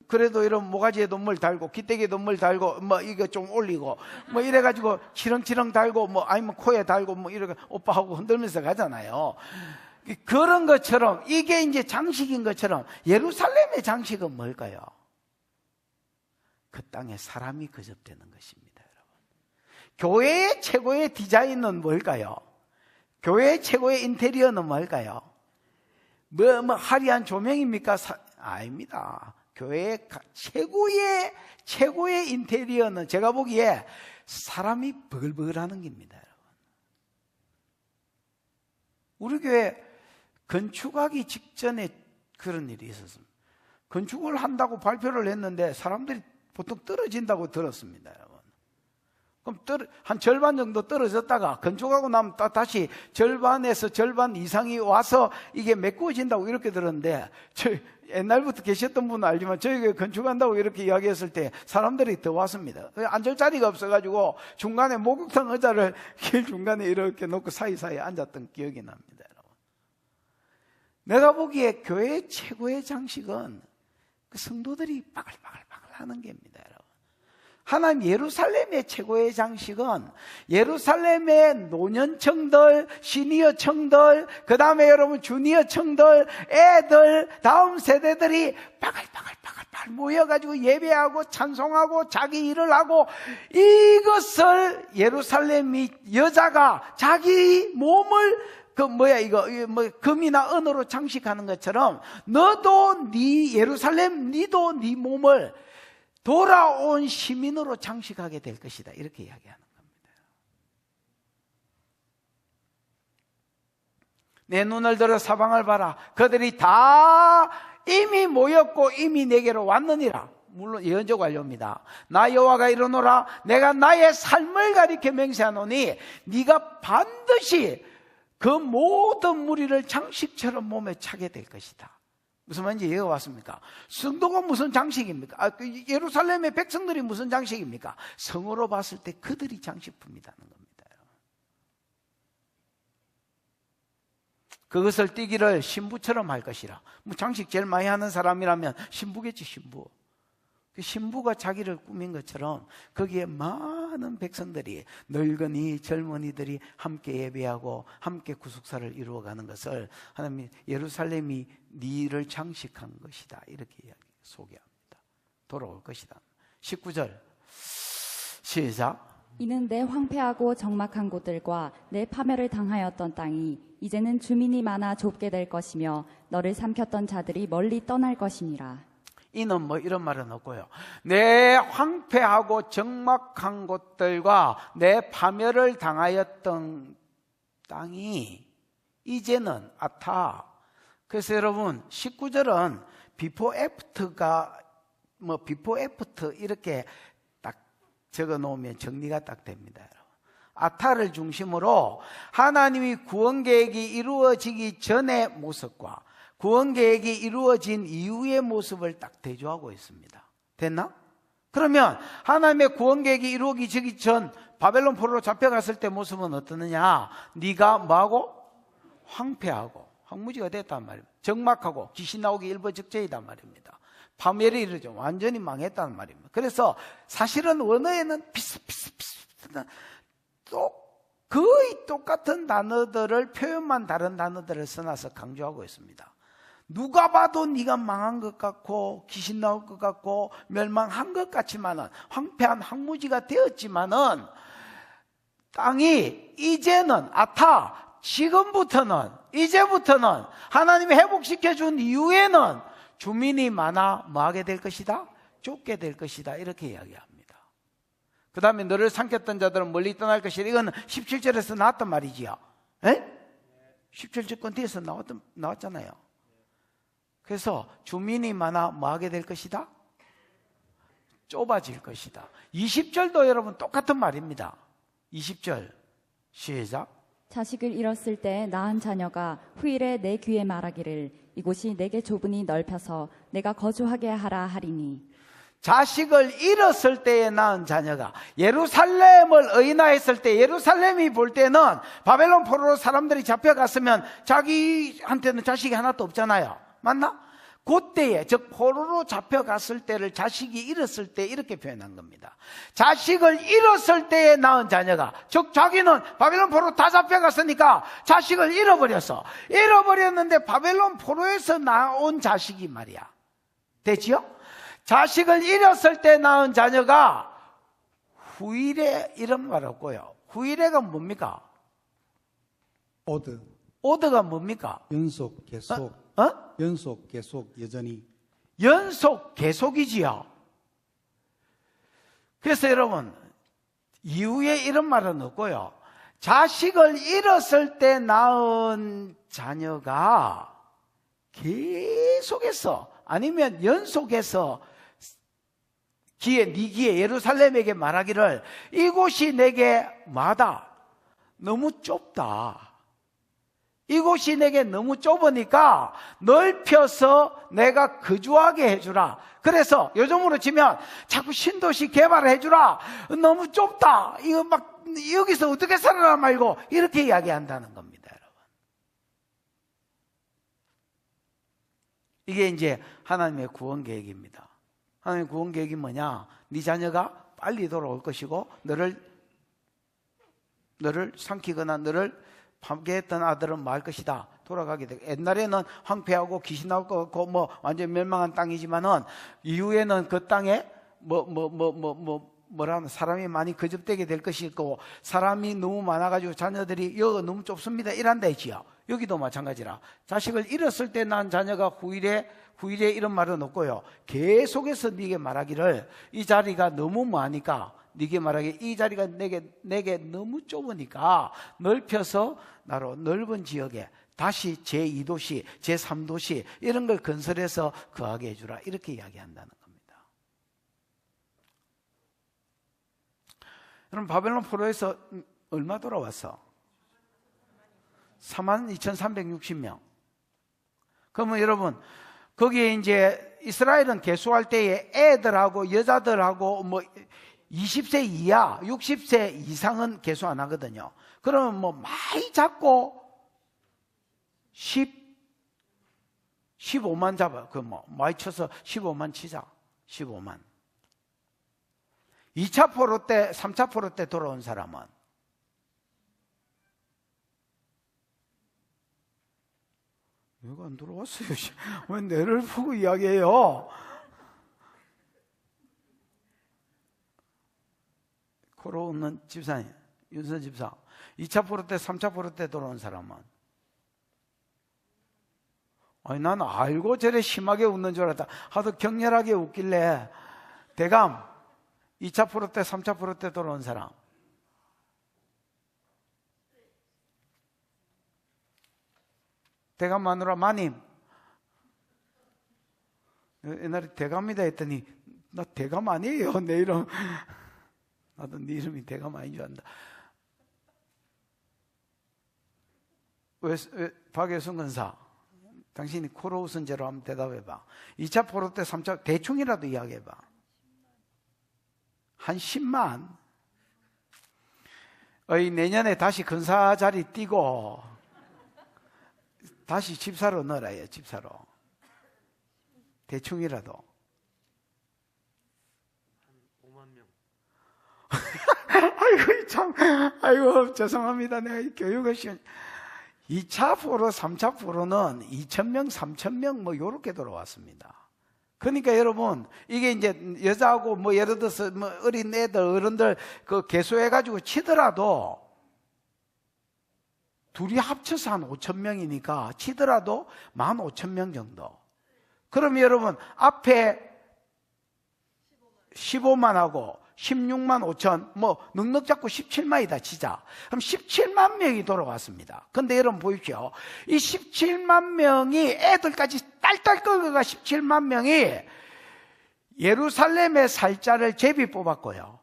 그래도 이런 모가지에도 물 달고 기대기에도 물 달고 뭐 이거 좀 올리고 뭐 이래가지고 치렁치렁 달고 뭐 아니면 코에 달고 뭐 이렇게 오빠하고 흔들면서 가잖아요. 그런 것처럼 이게 이제 장식인 것처럼 예루살렘의 장식은 뭘까요? 그 땅에 사람이 거접되는 것입니다, 여러분. 교회의 최고의 디자인은 뭘까요? 교회의 최고의 인테리어는 뭘까요? 뭐 화려한 조명입니까? 아닙니다. 교회의 최고의 인테리어는 제가 보기에 사람이 버글버글하는 겁니다, 여러분. 우리 교회 건축하기 직전에 그런 일이 있었습니다. 건축을 한다고 발표를 했는데 사람들이 보통 떨어진다고 들었습니다, 여러분. 그럼 한 절반 정도 떨어졌다가 건축하고 나면 다시 절반에서 절반 이상이 와서 이게 메꾸어진다고 이렇게 들었는데 옛날부터 계셨던 분은 알지만 저희 건축한다고 이렇게 이야기했을 때 사람들이 더 왔습니다. 앉을 자리가 없어가지고 중간에 목욕탕 의자를 길 중간에 이렇게 놓고 사이사이에 앉았던 기억이 납니다, 여러분. 내가 보기에 교회의 최고의 장식은 그 성도들이 바글바글 하는 겁니다, 여러분. 하나님 예루살렘의 최고의 장식은 예루살렘의 노년층들, 시니어층들, 그 다음에 여러분 주니어층들, 애들, 다음 세대들이 바글바글 모여가지고 예배하고 찬송하고 자기 일을 하고, 이것을 예루살렘이 여자가 자기 몸을 금이나 은으로 장식하는 것처럼 너도 네 예루살렘, 너도 네 몸을 돌아온 시민으로 장식하게 될 것이다, 이렇게 이야기하는 겁니다. 내 눈을 들어 사방을 봐라. 그들이 다 이미 모였고 이미 내게로 왔느니라. 물론 예언적 완료입니다. 나 여호와가 이르노라. 내가 나의 삶을 가리켜 맹세하노니 네가 반드시 그 모든 무리를 장식처럼 몸에 차게 될 것이다. 무슨 말인지 이해가 왔습니까? 성도가 무슨 장식입니까? 예루살렘의 백성들이 무슨 장식입니까? 성으로 봤을 때 그들이 장식품이라는 겁니다. 그것을 띠기를 신부처럼 할 것이라. 뭐 장식 제일 많이 하는 사람이라면 신부겠지, 신부. 그 신부가 자기를 꾸민 것처럼 거기에 많은 백성들이, 늙은이 젊은이들이 함께 예배하고 함께 구속사를 이루어가는 것을 하나님이 예루살렘이 네를 장식한 것이다, 이렇게 소개합니다. 돌아올 것이다. 19절 시작. 이는 내 황폐하고 적막한 곳들과 내 파멸을 당하였던 땅이 이제는 주민이 많아 좁게 될 것이며 너를 삼켰던 자들이 멀리 떠날 것이니라. 이는 뭐 이런 말은 없고요. 내 황폐하고 적막한 곳들과 내 파멸을 당하였던 땅이 이제는 아타. 그래서 여러분 19절은 비포 애프터가 뭐 비포 애프터 이렇게 딱 적어 놓으면 정리가 딱 됩니다. 여러분. 아타를 중심으로 하나님이 구원 계획이 이루어지기 전의 모습과 구원 계획이 이루어진 이후의 모습을 딱 대조하고 있습니다. 됐나? 그러면 하나님의 구원 계획이 이루어지기 전 바벨론 포로로 잡혀갔을 때 모습은 어떠느냐? 네가 뭐하고? 황폐하고 황무지가 됐단 말입니다. 적막하고 귀신 나오기 일부적절이단 말입니다. 파멸이 이르죠. 완전히 망했다는 말입니다. 그래서 사실은 원어에는 비슷비슷한 거의 똑같은 단어들을 표현만 다른 단어들을 써놔서 강조하고 있습니다. 누가 봐도 네가 망한 것 같고 귀신 나올 것 같고 멸망한 것 같지만은 황폐한 황무지가 되었지만은 땅이 이제는 아타 이제부터는 하나님이 회복시켜 준 이후에는 주민이 많아 뭐하게 될 것이다? 좁게 될 것이다, 이렇게 이야기합니다. 그 다음에 너를 삼켰던 자들은 멀리 떠날 것이다. 이건 17절에서 나왔단 말이지요. 에? 17절 건뒤에서 나왔잖아요. 그래서 주민이 많아 뭐하게 될 것이다? 좁아질 것이다. 20절도 여러분 똑같은 말입니다. 20절 시작. 자식을 잃었을 때 낳은 자녀가 후일에 내 귀에 말하기를 이곳이 내게 좁으니 넓혀서 내가 거주하게 하라 하리니. 자식을 잃었을 때에 낳은 자녀가 예루살렘을 의인화했을 때 예루살렘이 볼 때는 바벨론 포로로 사람들이 잡혀갔으면 자기한테는 자식이 하나도 없잖아요. 맞나? 그때에 즉 포로로 잡혀갔을 때를 자식이 잃었을 때 이렇게 표현한 겁니다. 자식을 잃었을 때에 낳은 자녀가 즉 자기는 바벨론 포로로 다 잡혀갔으니까 자식을 잃어버렸는데 바벨론 포로에서 나온 자식이 말이야. 되지요? 자식을 잃었을 때 낳은 자녀가 후일에 이런 말 없고요. 후일에가 뭡니까? 오드가 뭡니까? 연속, 계속. 연속, 계속, 여전히. 연속, 계속이지요. 그래서 여러분 이후에 이런 말은 없고요. 자식을 잃었을 때 낳은 자녀가 계속해서 아니면 연속해서 네 귀에 예루살렘에게 말하기를 이곳이 내게 마다 너무 좁다. 이곳이 내게 너무 좁으니까 넓혀서 내가 거주하게 해주라. 그래서 요즘으로 치면 자꾸 신도시 개발을 해주라. 너무 좁다. 이거 막 여기서 어떻게 살아라 말고 이렇게 이야기한다는 겁니다, 여러분. 이게 이제 하나님의 구원 계획입니다. 하나님의 구원 계획이 뭐냐? 네 자녀가 빨리 돌아올 것이고 너를 삼키거나 너를 파괴했던 아들은 뭐 할 것이다? 돌아가게 되고 옛날에는 황폐하고 귀신 나올 것 같고 뭐 완전 멸망한 땅이지만은 이후에는 그 땅에 뭐라면 사람이 많이 거듭되게 될 것이고 사람이 너무 많아가지고 자녀들이 여기 너무 좁습니다 이란다 했지요. 여기도 마찬가지라. 자식을 잃었을 때 난 자녀가 후일에 이런 말은 없고요. 계속해서 네게 말하기를 이 자리가 너무 많으니까 네게 말하기를 이 자리가 내게 너무 좁으니까 넓혀서 나로 넓은 지역에 다시 제2도시, 제3도시 이런 걸 건설해서 거하게 해주라. 이렇게 이야기한다는 겁니다. 여러분 바벨론 포로에서 얼마 돌아왔어? 42,360명. 그러면 여러분 거기에 이제 이스라엘은 계수할 때에 애들하고 여자들하고 뭐 20세 이하, 60세 이상은 계수 안 하거든요. 그러면 뭐 많이 잡고 15만 잡아. 많이 쳐서 15만 치자. 15만. 2차 포로 때, 3차 포로 때 돌아온 사람은 내가 안 들어왔어요. 왜 내를 보고 이야기해요? 코로 웃는 집사님, 윤선 집사. 2차 포로 때, 3차 포로 때 돌아온 사람은 아니, 나는 알고 저래 심하게 웃는 줄 알았다. 하도 격렬하게 웃길래 대감 2차 포로 때, 3차 포로 때 돌아온 사람. 대감 마누라 마님. 옛날에 대감이다 했더니 나 대감 아니에요. 내 이름. 나도 네 이름이 대감 아닌 줄 안다. 왜 박예순 근사, 당신이 코로 웃은 죄로 한번 대답해봐. 2차 포로 때 3차 대충이라도 이야기해봐. 한 10만. 내년에 다시 근사 자리 뛰고 다시 집사로 넣어라요. 집사로. 대충이라도. 한 5만 명. 아이고 참, 아이고 죄송합니다. 내가 교육을 2차 포로, 3차 포로는 2,000명, 3,000명 뭐 요렇게 돌아왔습니다. 그러니까 여러분, 이게 이제 여자하고 뭐 예를 들어서 뭐 어린 애들, 어른들 그 개수해가지고 치더라도 둘이 합쳐서 한 5,000명이니까 치더라도 15,000명 정도. 그럼 여러분, 앞에 15만하고 16만 5천, 뭐 넉넉 잡고 17만이다 치자. 그럼 17만 명이 돌아왔습니다. 근데 여러분 보십시오. 이 17만 명이 애들까지 딸딸 끌어가 17만 명이 예루살렘의 살자를 제비 뽑았고요.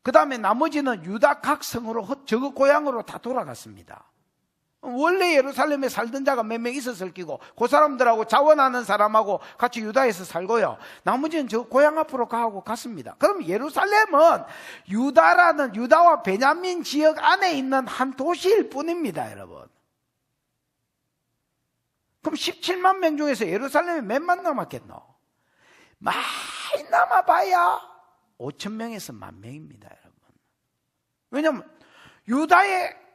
그 다음에 나머지는 유다 각 성으로 저그 고향으로 다 돌아갔습니다. 원래 예루살렘에 살던 자가 몇 명 있었을 끼고 그 사람들하고 자원하는 사람하고 같이 유다에서 살고요. 나머지는 저 고향 앞으로 가고 갔습니다. 그럼 예루살렘은 유다와 베냐민 지역 안에 있는 한 도시일 뿐입니다, 여러분. 그럼 17만 명 중에서 예루살렘에 몇만 남았겠노? 많이 남아봐야 5천 명에서 10,000명입니다, 여러분. 왜냐하면 유다의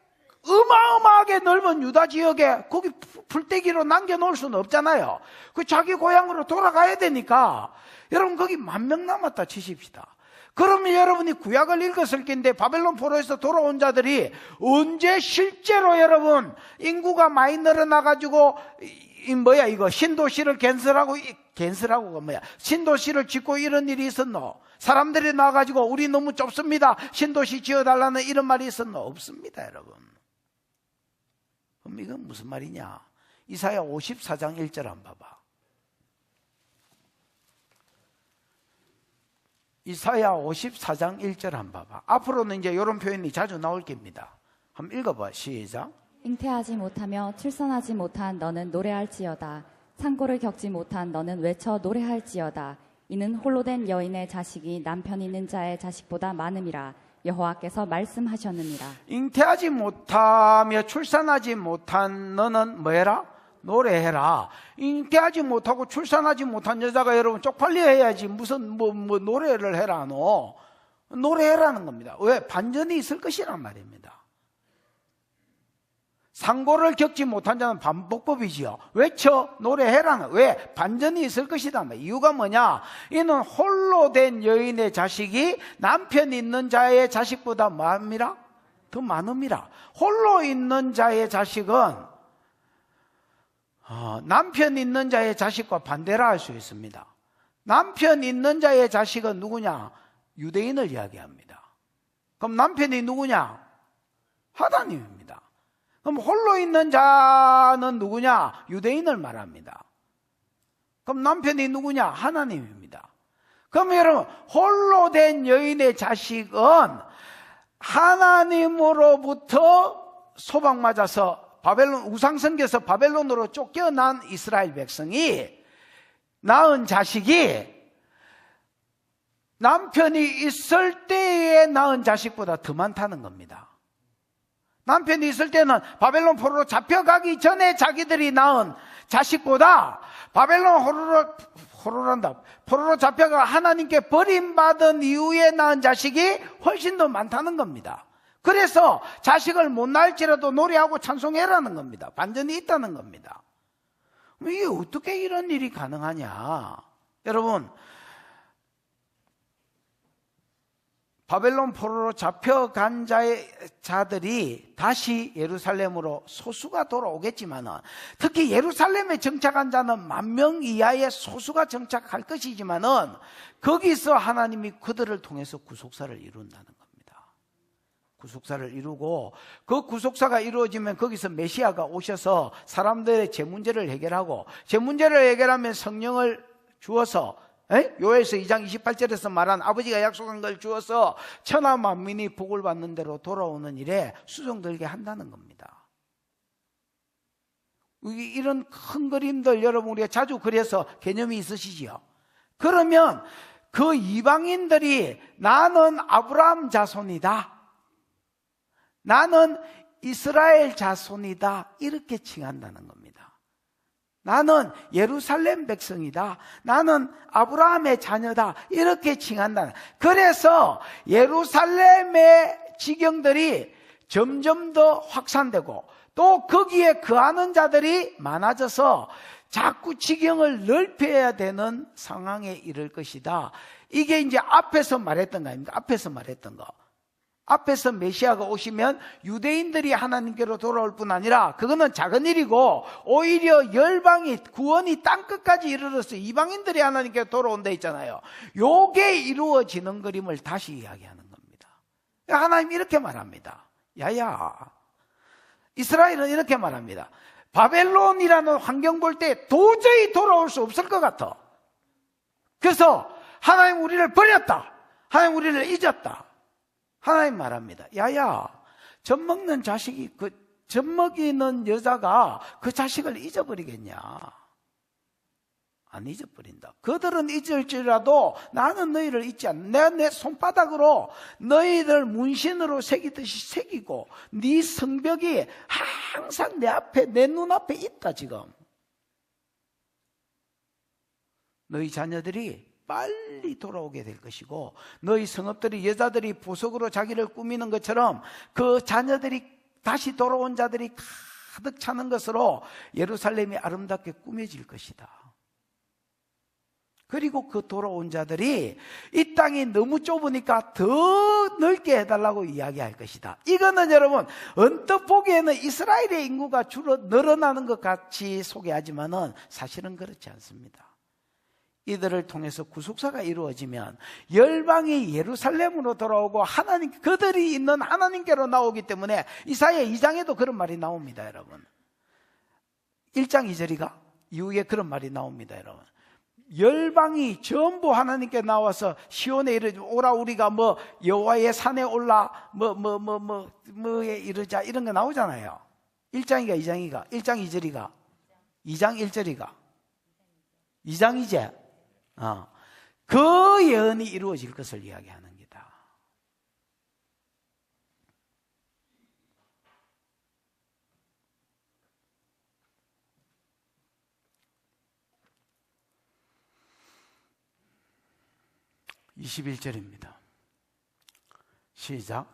어마어마하게 넓은 유다 지역에 거기 풀떼기로 남겨놓을 수는 없잖아요. 그 자기 고향으로 돌아가야 되니까 여러분 거기 10,000명 남았다 치십시다. 그러면 여러분이 구약을 읽었을 텐데 바벨론 포로에서 돌아온 자들이 언제 실제로 여러분 인구가 많이 늘어나가지고 신도시를 신도시를 짓고 이런 일이 있었노? 사람들이 나와가지고 우리 너무 좁습니다, 신도시 지어달라는 이런 말이 있었노? 없습니다, 여러분. 그럼 이건 무슨 말이냐? 이사야 54장 1절 한번 봐봐. 이사야 54장 1절 한번 봐봐. 앞으로는 이제 이런 표현이 자주 나올 겁니다. 한번 읽어봐. 시작. 잉태하지 못하며 출산하지 못한 너는 노래할지어다. 상고를 겪지 못한 너는 외쳐 노래할지어다. 이는 홀로 된 여인의 자식이 남편 있는 자의 자식보다 많음이라. 여호와께서 말씀하셨느니라. 잉태하지 못하며 출산하지 못한 너는 뭐해라? 노래해라. 잉태하지 못하고 출산하지 못한 여자가 여러분 쪽팔려 해야지 무슨 뭐 노래를 해라. 너 노래해라는 겁니다. 왜? 반전이 있을 것이란 말입니다. 상고를 겪지 못한 자는 반복법이지요. 외쳐 노래해라는. 왜? 반전이 있을 것이다. 이유가 뭐냐? 이는 홀로 된 여인의 자식이 남편 있는 자의 자식보다 뭐합니라? 더 많음이라. 홀로 있는 자의 자식은 남편 있는 자의 자식과 반대라 할 수 있습니다. 남편 있는 자의 자식은 누구냐? 유대인을 이야기합니다. 그럼 남편이 누구냐? 하나님입니다. 그럼 홀로 있는 자는 누구냐? 유대인을 말합니다. 그럼 남편이 누구냐? 하나님입니다. 그럼 여러분, 홀로 된 여인의 자식은 하나님으로부터 소방맞아서 우상성겨서 바벨론으로 쫓겨난 이스라엘 백성이 낳은 자식이 남편이 있을 때에 낳은 자식보다 더 많다는 겁니다. 남편이 있을 때는 바벨론 포로로 잡혀가기 전에 자기들이 낳은 자식보다 바벨론 포로로 잡혀가 하나님께 버림받은 이후에 낳은 자식이 훨씬 더 많다는 겁니다. 그래서 자식을 못 낳을지라도 노래하고 찬송해라는 겁니다. 반전이 있다는 겁니다. 이게 어떻게 이런 일이 가능하냐? 여러분, 바벨론 포로로 잡혀간 자들이 다시 예루살렘으로 소수가 돌아오겠지만, 특히 예루살렘에 정착한 자는 10,000명 이하의 소수가 정착할 것이지만, 거기서 하나님이 그들을 통해서 구속사를 이룬다는 겁니다. 구속사를 이루고, 그 구속사가 이루어지면 거기서 메시아가 오셔서 사람들의 제 문제를 해결하고, 제 문제를 해결하면 성령을 주어서, 요에서 2장 28절에서 말한 아버지가 약속한 걸 주어서 천하 만민이 복을 받는 대로 돌아오는 일에 수종들게 한다는 겁니다. 이런 큰 그림들 여러분 우리가 자주 그려서 개념이 있으시지요? 그러면 그 이방인들이 나는 아브라함 자손이다, 나는 이스라엘 자손이다, 이렇게 칭한다는 겁니다. 나는 예루살렘 백성이다, 나는 아브라함의 자녀다, 이렇게 칭한다. 그래서 예루살렘의 지경들이 점점 더 확산되고, 또 거기에 거하는 자들이 많아져서 자꾸 지경을 넓혀야 되는 상황에 이를 것이다. 이게 이제 앞에서 말했던 거 아닙니까? 앞에서 말했던 거. 앞에서 메시아가 오시면 유대인들이 하나님께로 돌아올 뿐 아니라 그거는 작은 일이고, 오히려 열방이 구원이 땅끝까지 이르러서 이방인들이 하나님께로 돌아온다 했잖아요. 요게 이루어지는 그림을 다시 이야기하는 겁니다. 하나님 이렇게 말합니다. 야야, 이스라엘은 이렇게 말합니다. 바벨론이라는 환경 볼 때 도저히 돌아올 수 없을 것 같아. 그래서 하나님 우리를 버렸다, 하나님 우리를 잊었다. 하나님 말합니다. 야야, 젖 먹는 자식이, 젖 먹이는 여자가 그 자식을 잊어버리겠냐? 안 잊어버린다. 그들은 잊을지라도 나는 너희를 잊지 않는다. 내가 내 손바닥으로 너희들 문신으로 새기듯이 새기고, 네 성벽이 항상 내 앞에, 내 눈앞에 있다. 지금 너희 자녀들이 빨리 돌아오게 될 것이고, 너희 성읍들이 여자들이 보석으로 자기를 꾸미는 것처럼 그 자녀들이 다시 돌아온 자들이 가득 차는 것으로 예루살렘이 아름답게 꾸며질 것이다. 그리고 그 돌아온 자들이 이 땅이 너무 좁으니까 더 넓게 해달라고 이야기할 것이다. 이거는 여러분 언뜻 보기에는 이스라엘의 인구가 늘어나는 것 같이 소개하지만은 사실은 그렇지 않습니다. 이들을 통해서 구속사가 이루어지면 열방이 예루살렘으로 돌아오고 그들이 있는 하나님께로 나오기 때문에 이사야 2장에도 그런 말이 나옵니다. 여러분 1장 2절이가 이후에 그런 말이 나옵니다. 여러분 열방이 전부 하나님께 나와서 시온에 이르자, 오라 우리가 여호와의 산에 올라 뭐에 이르자, 이런 거 나오잖아요. 1장이가 2장이가 1장 2절이가 2장 1절이가 2장 2절 그 예언이 이루어질 것을 이야기하는 겁니다. (21절입니다) 시작.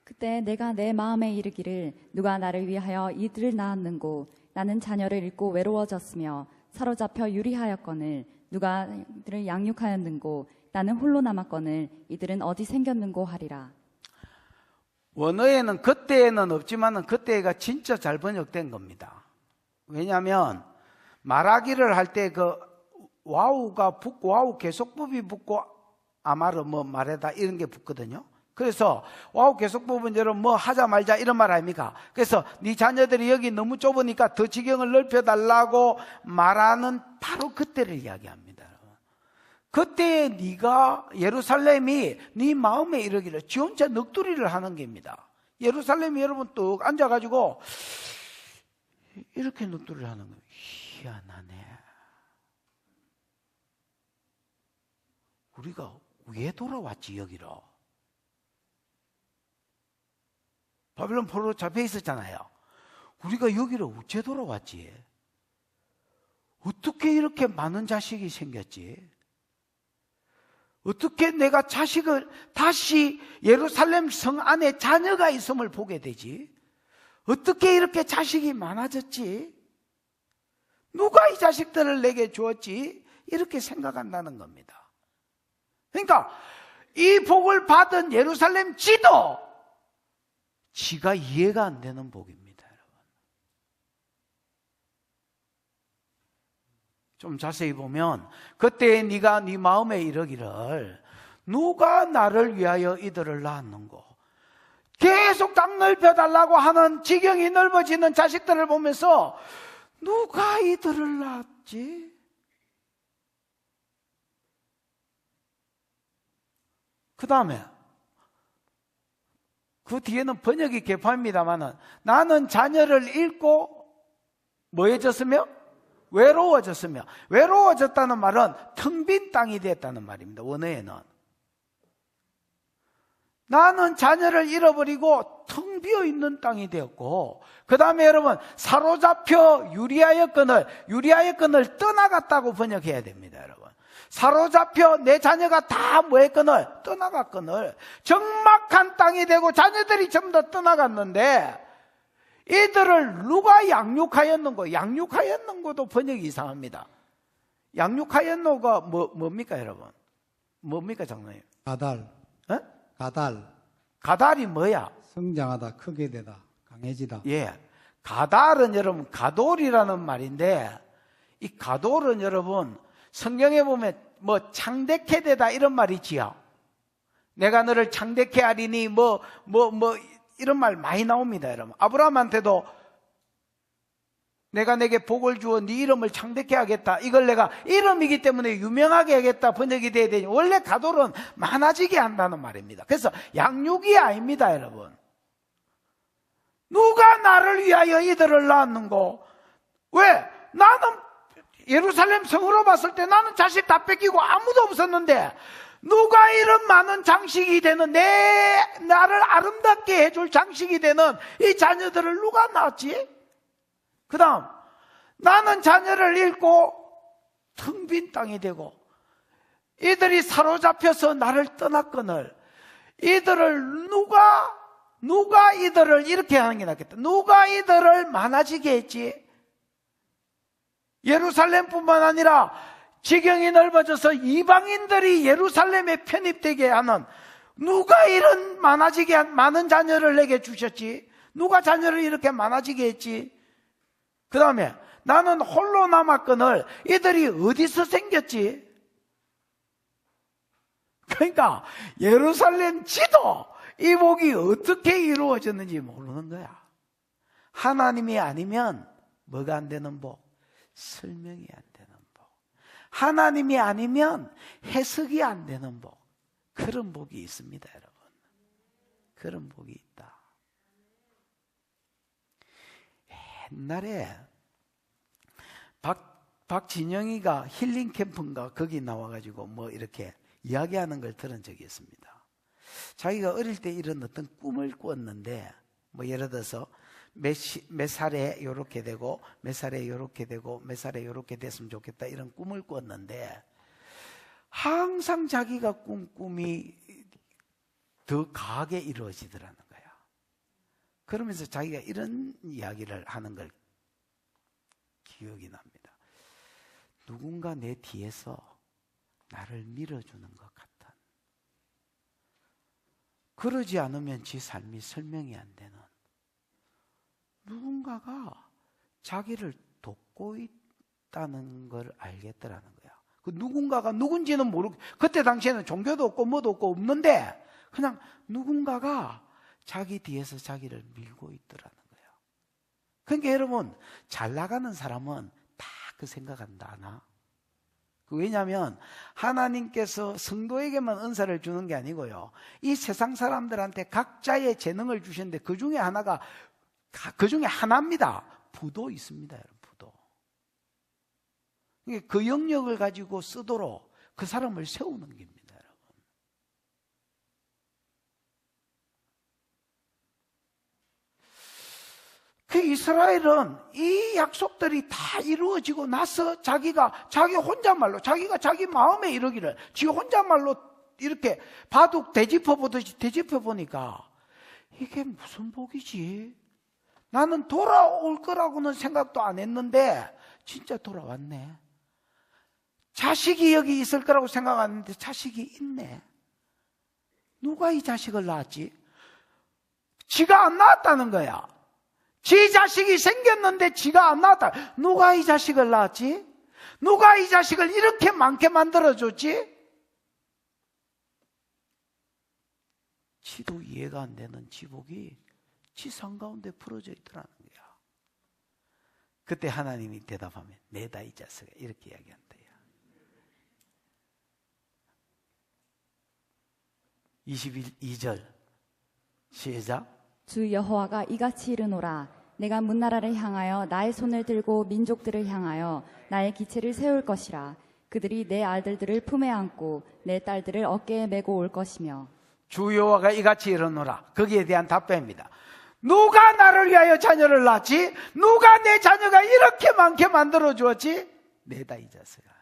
그때 내가 내 마음에 이르기를 누가 나를 위하여 이들을 낳았는고, 나는 자녀를 잃고 외로워졌으며 사로잡혀 유리하였거늘 누가 이들을 양육하였는고, 나는 홀로 남았거늘 이들은 어디 생겼는고 하리라. 원어에는 그때에는 없지만 그때가 진짜 잘 번역된 겁니다. 왜냐하면 말하기를 할 때 그 와우가 붙고 와우 계속법이 붙고 아마르 말해다 이런 게 붙거든요. 그래서 와우 계속법은 여러분 하자 말자 이런 말 아닙니까? 그래서 네 자녀들이 여기 너무 좁으니까 더 지경을 넓혀달라고 말하는 바로 그때를 이야기합니다. 그때 네가 예루살렘이 네 마음에 이르기를, 지 혼자 넋두리를 하는 겁니다. 예루살렘이 여러분 뚝 앉아가지고 이렇게 넋두리를 하는 거예요. 희한하네. 우리가 왜 돌아왔지 여기로? 바벨론 포로로 잡혀 있었잖아요. 우리가 여기를 어째 돌아왔지? 어떻게 이렇게 많은 자식이 생겼지? 어떻게 내가 자식을 다시 예루살렘 성 안에 자녀가 있음을 보게 되지? 어떻게 이렇게 자식이 많아졌지? 누가 이 자식들을 내게 주었지? 이렇게 생각한다는 겁니다. 그러니까 이 복을 받은 예루살렘 지도 지가 이해가 안 되는 복입니다, 여러분. 좀 자세히 보면 그때 네가 네 마음에 이르기를 누가 나를 위하여 이들을 낳았는고, 계속 딱 넓혀달라고 하는 지경이 넓어지는 자식들을 보면서 누가 이들을 낳았지? 그 다음에 그 뒤에는 번역이 개파입니다만은 나는 자녀를 잃고 뭐해졌으며? 외로워졌으며. 외로워졌다는 말은 텅 빈 땅이 됐다는 말입니다. 원어에는 나는 자녀를 잃어버리고 텅 비어있는 땅이 되었고, 그 다음에 여러분 사로잡혀 유리아의 끈을 떠나갔다고 번역해야 됩니다. 여러분 사로잡혀 내 자녀가 다 뭐했거늘? 떠나갔거늘. 적막한 땅이 되고 자녀들이 전부 다 떠나갔는데 이들을 누가 양육하였는고? 양육하였는고도 번역이 이상합니다. 양육하였노가 뭡니까 여러분? 뭡니까 장로님? 가달. 어? 가달. 가달이 뭐야? 성장하다, 크게 되다, 강해지다. 예. 가달은 여러분 가돌이라는 말인데, 이 가돌은 여러분 성경에 보면 뭐 창대케 되다 이런 말이 있지요. 내가 너를 창대케 하리니 이런 말 많이 나옵니다, 여러분. 아브라함한테도 내가 내게 복을 주어 네 이름을 창대케 하겠다. 이걸 내가 이름이기 때문에 유명하게 하겠다. 번역이 돼야 되니 원래 가돌은 많아지게 한다는 말입니다. 그래서 양육이 아닙니다, 여러분. 누가 나를 위하여 이들을 낳았는고? 왜? 나는 예루살렘 성으로 봤을 때 나는 자식 다 뺏기고 아무도 없었는데 누가 이런 많은 장식이 되는, 나를 아름답게 해줄 장식이 되는 이 자녀들을 누가 낳았지? 그 다음 나는 자녀를 잃고 텅 빈 땅이 되고 이들이 사로잡혀서 나를 떠났거늘 이들을 누가 이들을 이렇게 하는 게 낫겠다. 누가 이들을 많아지게 했지? 예루살렘뿐만 아니라 지경이 넓어져서 이방인들이 예루살렘에 편입되게 하는, 누가 이런 많은 자녀를 내게 주셨지? 누가 자녀를 이렇게 많아지게 했지? 그 다음에 나는 홀로 남았거늘 이들이 어디서 생겼지? 그러니까 예루살렘 지도 이 복이 어떻게 이루어졌는지 모르는 거야. 하나님이 아니면 뭐가 안 되는 복? 설명이 안 되는 복. 하나님이 아니면 해석이 안 되는 복. 그런 복이 있습니다, 여러분. 그런 복이 있다. 옛날에 박진영이가 힐링 캠프인가 거기 나와가지고 뭐 이렇게 이야기하는 걸 들은 적이 있습니다. 자기가 어릴 때 이런 어떤 꿈을 꿨는데, 뭐 예를 들어서 몇 살에 요렇게 되고 몇 살에 요렇게 되고 몇 살에 요렇게 됐으면 좋겠다 이런 꿈을 꿨는데 항상 자기가 꾼 꿈이 더 강하게 이루어지더라는 거야. 그러면서 자기가 이런 이야기를 하는 걸 기억이 납니다. 누군가 내 뒤에서 나를 밀어주는 것 같은, 그러지 않으면 지 삶이 설명이 안 되는 누군가가 자기를 돕고 있다는 걸 알겠더라는 거야. 그 누군가가 누군지는 모르고, 그때 당시에는 종교도 없고 뭐도 없고 없는데 그냥 누군가가 자기 뒤에서 자기를 밀고 있더라는 거예요. 그러니까 여러분 잘 나가는 사람은 다 그 생각한다 하나? 왜냐하면 하나님께서 성도에게만 은사를 주는 게 아니고요, 이 세상 사람들한테 각자의 재능을 주셨는데 그 중에 하나입니다. 부도 있습니다, 여러분. 부도. 그 영역을 가지고 쓰도록 그 사람을 세우는 겁니다, 여러분. 이스라엘은 이 약속들이 다 이루어지고 나서 자기 혼자말로, 자기가 자기 마음에 이르기를 지 혼자말로 이렇게 바둑 되짚어 보듯이 되짚어 보니까 이게 무슨 복이지? 나는 돌아올 거라고는 생각도 안 했는데 진짜 돌아왔네. 자식이 여기 있을 거라고 생각 안 했는데 자식이 있네. 누가 이 자식을 낳았지? 지가 안 낳았다는 거야. 지 자식이 생겼는데 지가 안 낳았다. 누가 이 자식을 낳았지? 누가 이 자식을 이렇게 많게 만들어줬지? 지도 이해가 안 되는 지복이 지상 가운데 풀어져 있더라는 거야. 그때 하나님이 대답하면 내다 이 자식아 이렇게 이야기한다. 22절 시작. 주 여호와가 이같이 이르노라. 내가 문나라를 향하여 나의 손을 들고 민족들을 향하여 나의 기체를 세울 것이라. 그들이 내 아들들을 품에 안고 내 딸들을 어깨에 메고 올 것이며. 주 여호와가 이같이 이르노라. 거기에 대한 답변입니다. 누가 나를 위하여 자녀를 낳지? 누가 내 자녀가 이렇게 많게 만들어 주었지? 내다 이 자식아.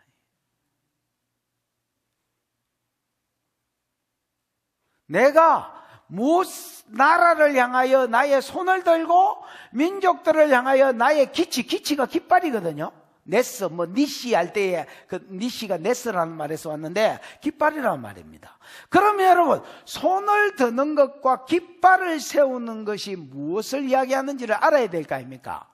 내가 나라를 향하여 나의 손을 들고 민족들을 향하여 나의 기치가 깃발이거든요. 네스, 니시 할 때에 그 니시가 네스라는 말에서 왔는데 깃발이라는 말입니다. 그러면 여러분, 손을 드는 것과 깃발을 세우는 것이 무엇을 이야기하는지를 알아야 될 거 아닙니까?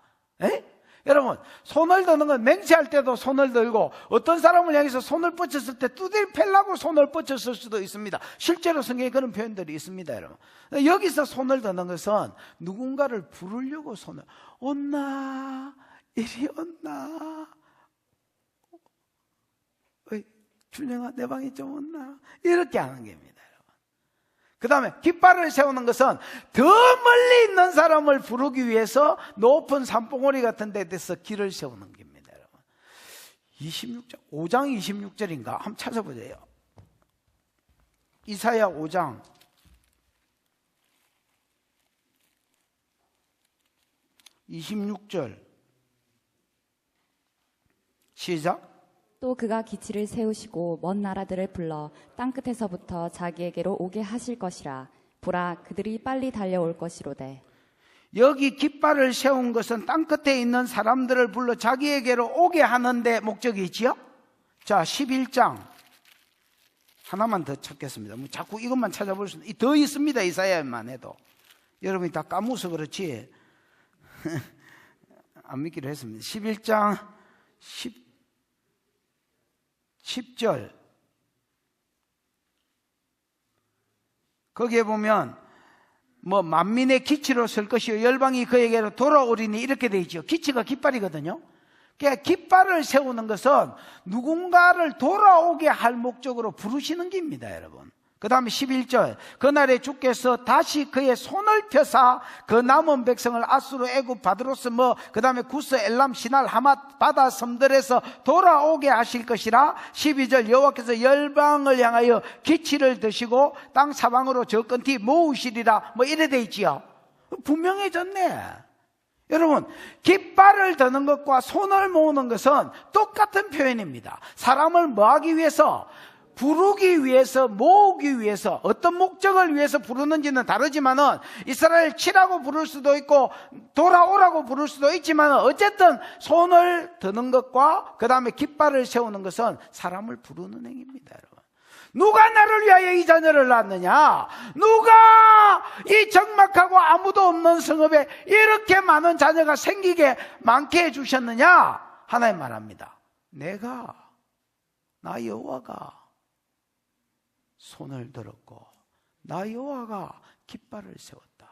여러분, 손을 드는 건 맹세할 때도 손을 들고 어떤 사람을 향해서 손을 뻗쳤을 때 두드려 패려고 손을 뻗쳤을 수도 있습니다. 실제로 성경에 그런 표현들이 있습니다, 여러분. 여기서 손을 드는 것은 누군가를 부르려고 손을 온나 이리 온나 준영아 내 방에 좀 온나 이렇게 하는 겁니다. 그 다음에 깃발을 세우는 것은 더 멀리 있는 사람을 부르기 위해서 높은 산봉우리 같은 데서 길을 세우는 겁니다. 여러분. 26장, 5장 26절인가? 한번 찾아보세요. 이사야 5장 26절 시작. 또 그가 기치를 세우시고 먼 나라들을 불러 땅끝에서부터 자기에게로 오게 하실 것이라. 보라, 그들이 빨리 달려올 것이로되. 여기 깃발을 세운 것은 땅끝에 있는 사람들을 불러 자기에게로 오게 하는데 목적이 있지요. 자, 11장 하나만 더 찾겠습니다. 자꾸 이것만 찾아볼 수 더 있습니다. 이사야만 해도 여러분이 다 까무서 그렇지 안 믿기로 했습니다. 11장 10절 거기에 보면 만민의 기치로 설 것이요 열방이 그에게로 돌아오리니 이렇게 되어 있죠. 기치가 깃발이거든요. 그러니까 깃발을 세우는 것은 누군가를 돌아오게 할 목적으로 부르시는 겁니다, 여러분. 그 다음에 11절 그날에 주께서 다시 그의 손을 펴사 그 남은 백성을 아수르, 애굽, 바드로스 그 다음에 구스, 엘람, 시날, 하맛 바다 섬들에서 돌아오게 하실 것이라. 12절 여호와께서 열방을 향하여 기치를 드시고 땅 사방으로 접근티 모으시리라 이래 돼 있지요. 분명해졌네. 여러분, 깃발을 드는 것과 손을 모으는 것은 똑같은 표현입니다. 사람을 뭐하기 위해서? 부르기 위해서, 모으기 위해서, 어떤 목적을 위해서 부르는지는 다르지만은 이스라엘 치라고 부를 수도 있고 돌아오라고 부를 수도 있지만 어쨌든 손을 드는 것과 그 다음에 깃발을 세우는 것은 사람을 부르는 행위입니다, 여러분. 누가 나를 위하여 이 자녀를 낳느냐? 누가 이 적막하고 아무도 없는 성읍에 이렇게 많은 자녀가 생기게 많게 해주셨느냐? 하나님 말합니다. 내가, 나 여호와가 손을 들었고 나 여호와가 깃발을 세웠다.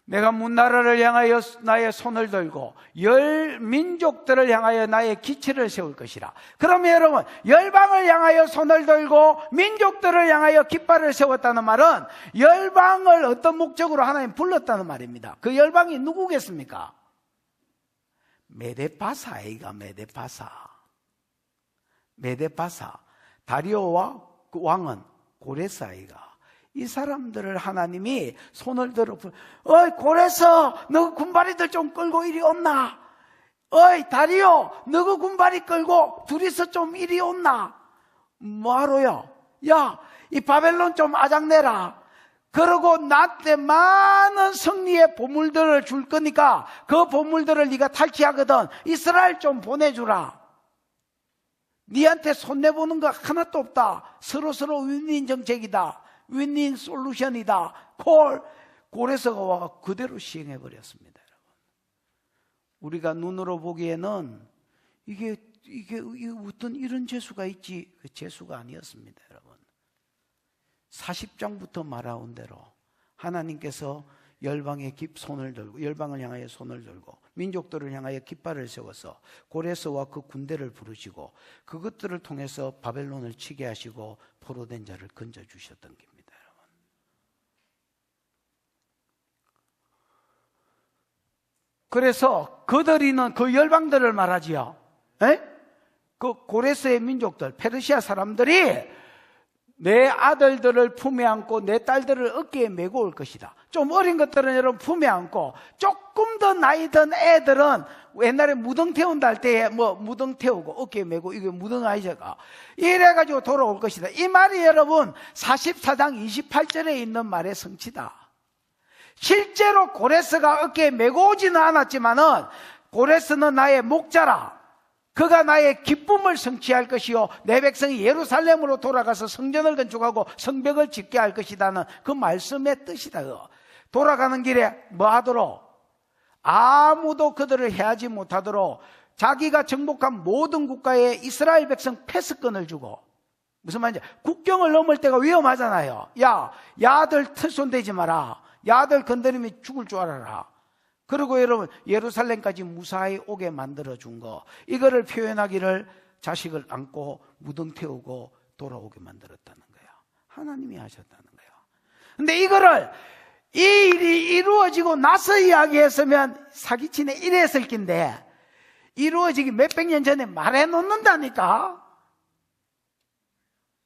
내가 문나라를 향하여 나의 손을 들고 열 민족들을 향하여 나의 기치를 세울 것이라. 그러면 여러분, 열방을 향하여 손을 들고 민족들을 향하여 깃발을 세웠다는 말은 열방을 어떤 목적으로 하나님 불렀다는 말입니다. 그 열방이 누구겠습니까? 메데파사이가 메데파사. 다리오와 그 왕은 고레스 아이가 이 사람들을 하나님이 손을 들어, 어이, 고래서, 너 군바리들 좀 끌고 이리 온나? 어이, 다리요, 너그 군바리 끌고 둘이서 좀 이리 온나? 뭐하러요? 야, 이 바벨론 좀 아작내라. 그러고 나한테 많은 승리의 보물들을 줄 거니까 그 보물들을 네가 탈취하거든. 이스라엘 좀 보내주라. 니한테 손내보는 거 하나도 없다. 서로서로 윈윈 정책이다. 윈윈 솔루션이다. 고레서가 와가 그대로 시행해버렸습니다. 여러분. 우리가 눈으로 보기에는 이게 어떤 이런 재수가 있지. 그 재수가 아니었습니다. 여러분. 40장부터 말해온 대로 하나님께서 열방의 손을 들고, 열방을 향하여 손을 들고 민족들을 향하여 깃발을 세워서 고레서와 그 군대를 부르시고 그것들을 통해서 바벨론을 치게 하시고 포로된 자를 건져주셨던 겁니다. 여러분. 그래서 그들이는 그 열방들을 말하지요. 그 고레서의 민족들, 페르시아 사람들이 내 아들들을 품에 안고 내 딸들을 어깨에 메고 올 것이다. 좀 어린 것들은 여러분 품에 안고, 조금 더 나이 든 애들은 옛날에 무등 태운다 할 때에 무등 태우고 어깨에 메고, 이게 무등 아이제가 이래가지고 돌아올 것이다. 이 말이 여러분 44장 28절에 있는 말의 성취다. 실제로 고레스가 어깨에 메고 오지는 않았지만은 고레스는 나의 목자라. 그가 나의 기쁨을 성취할 것이요 내 백성이 예루살렘으로 돌아가서 성전을 건축하고 성벽을 짓게 할 것이다는 그 말씀의 뜻이다. 돌아가는 길에 뭐 하도록? 아무도 그들을 해하지 못하도록 자기가 정복한 모든 국가에 이스라엘 백성 패스권을 주고, 무슨 말인지, 국경을 넘을 때가 위험하잖아요. 야들 손대지 마라. 야들 건드리면 죽을 줄 알아라. 그리고 여러분, 예루살렘까지 무사히 오게 만들어준 거, 이거를 표현하기를 자식을 안고 무덤 태우고 돌아오게 만들었다는 거예요. 하나님이 하셨다는 거예요. 근데 이거를 이 일이 이루어지고 나서 이야기했으면 사기치네 이랬을 낀데, 이루어지기 몇백 년 전에 말해 놓는다니까.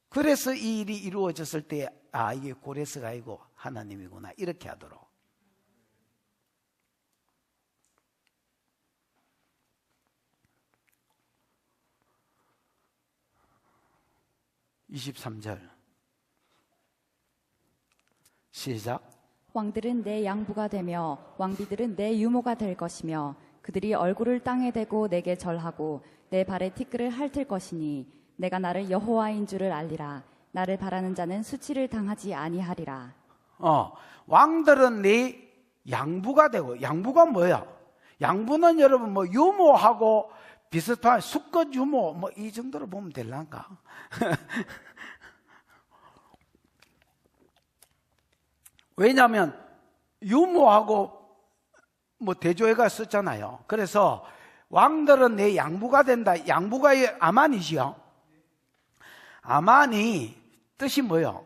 그래서 이 일이 이루어졌을 때 이게 고레스가 아니고 하나님이구나, 이렇게 하도록. 23절 시작. 왕들은 내 양부가 되며 왕비들은 내 유모가 될 것이며 그들이 얼굴을 땅에 대고 내게 절하고 내 발에 티끌을 핥을 것이니 내가 나를 여호와인 줄을 알리라. 나를 바라는 자는 수치를 당하지 아니하리라. 왕들은 네 양부가 되고, 양부가 뭐야? 양부는 여러분 유모하고 비슷한 수컷 유모 이 정도로 보면 될란가? 왜냐하면 유모하고 대조해가 썼잖아요. 그래서 왕들은 내 양부가 된다. 양부가 아만이지요. 아만이 뜻이 뭐예요?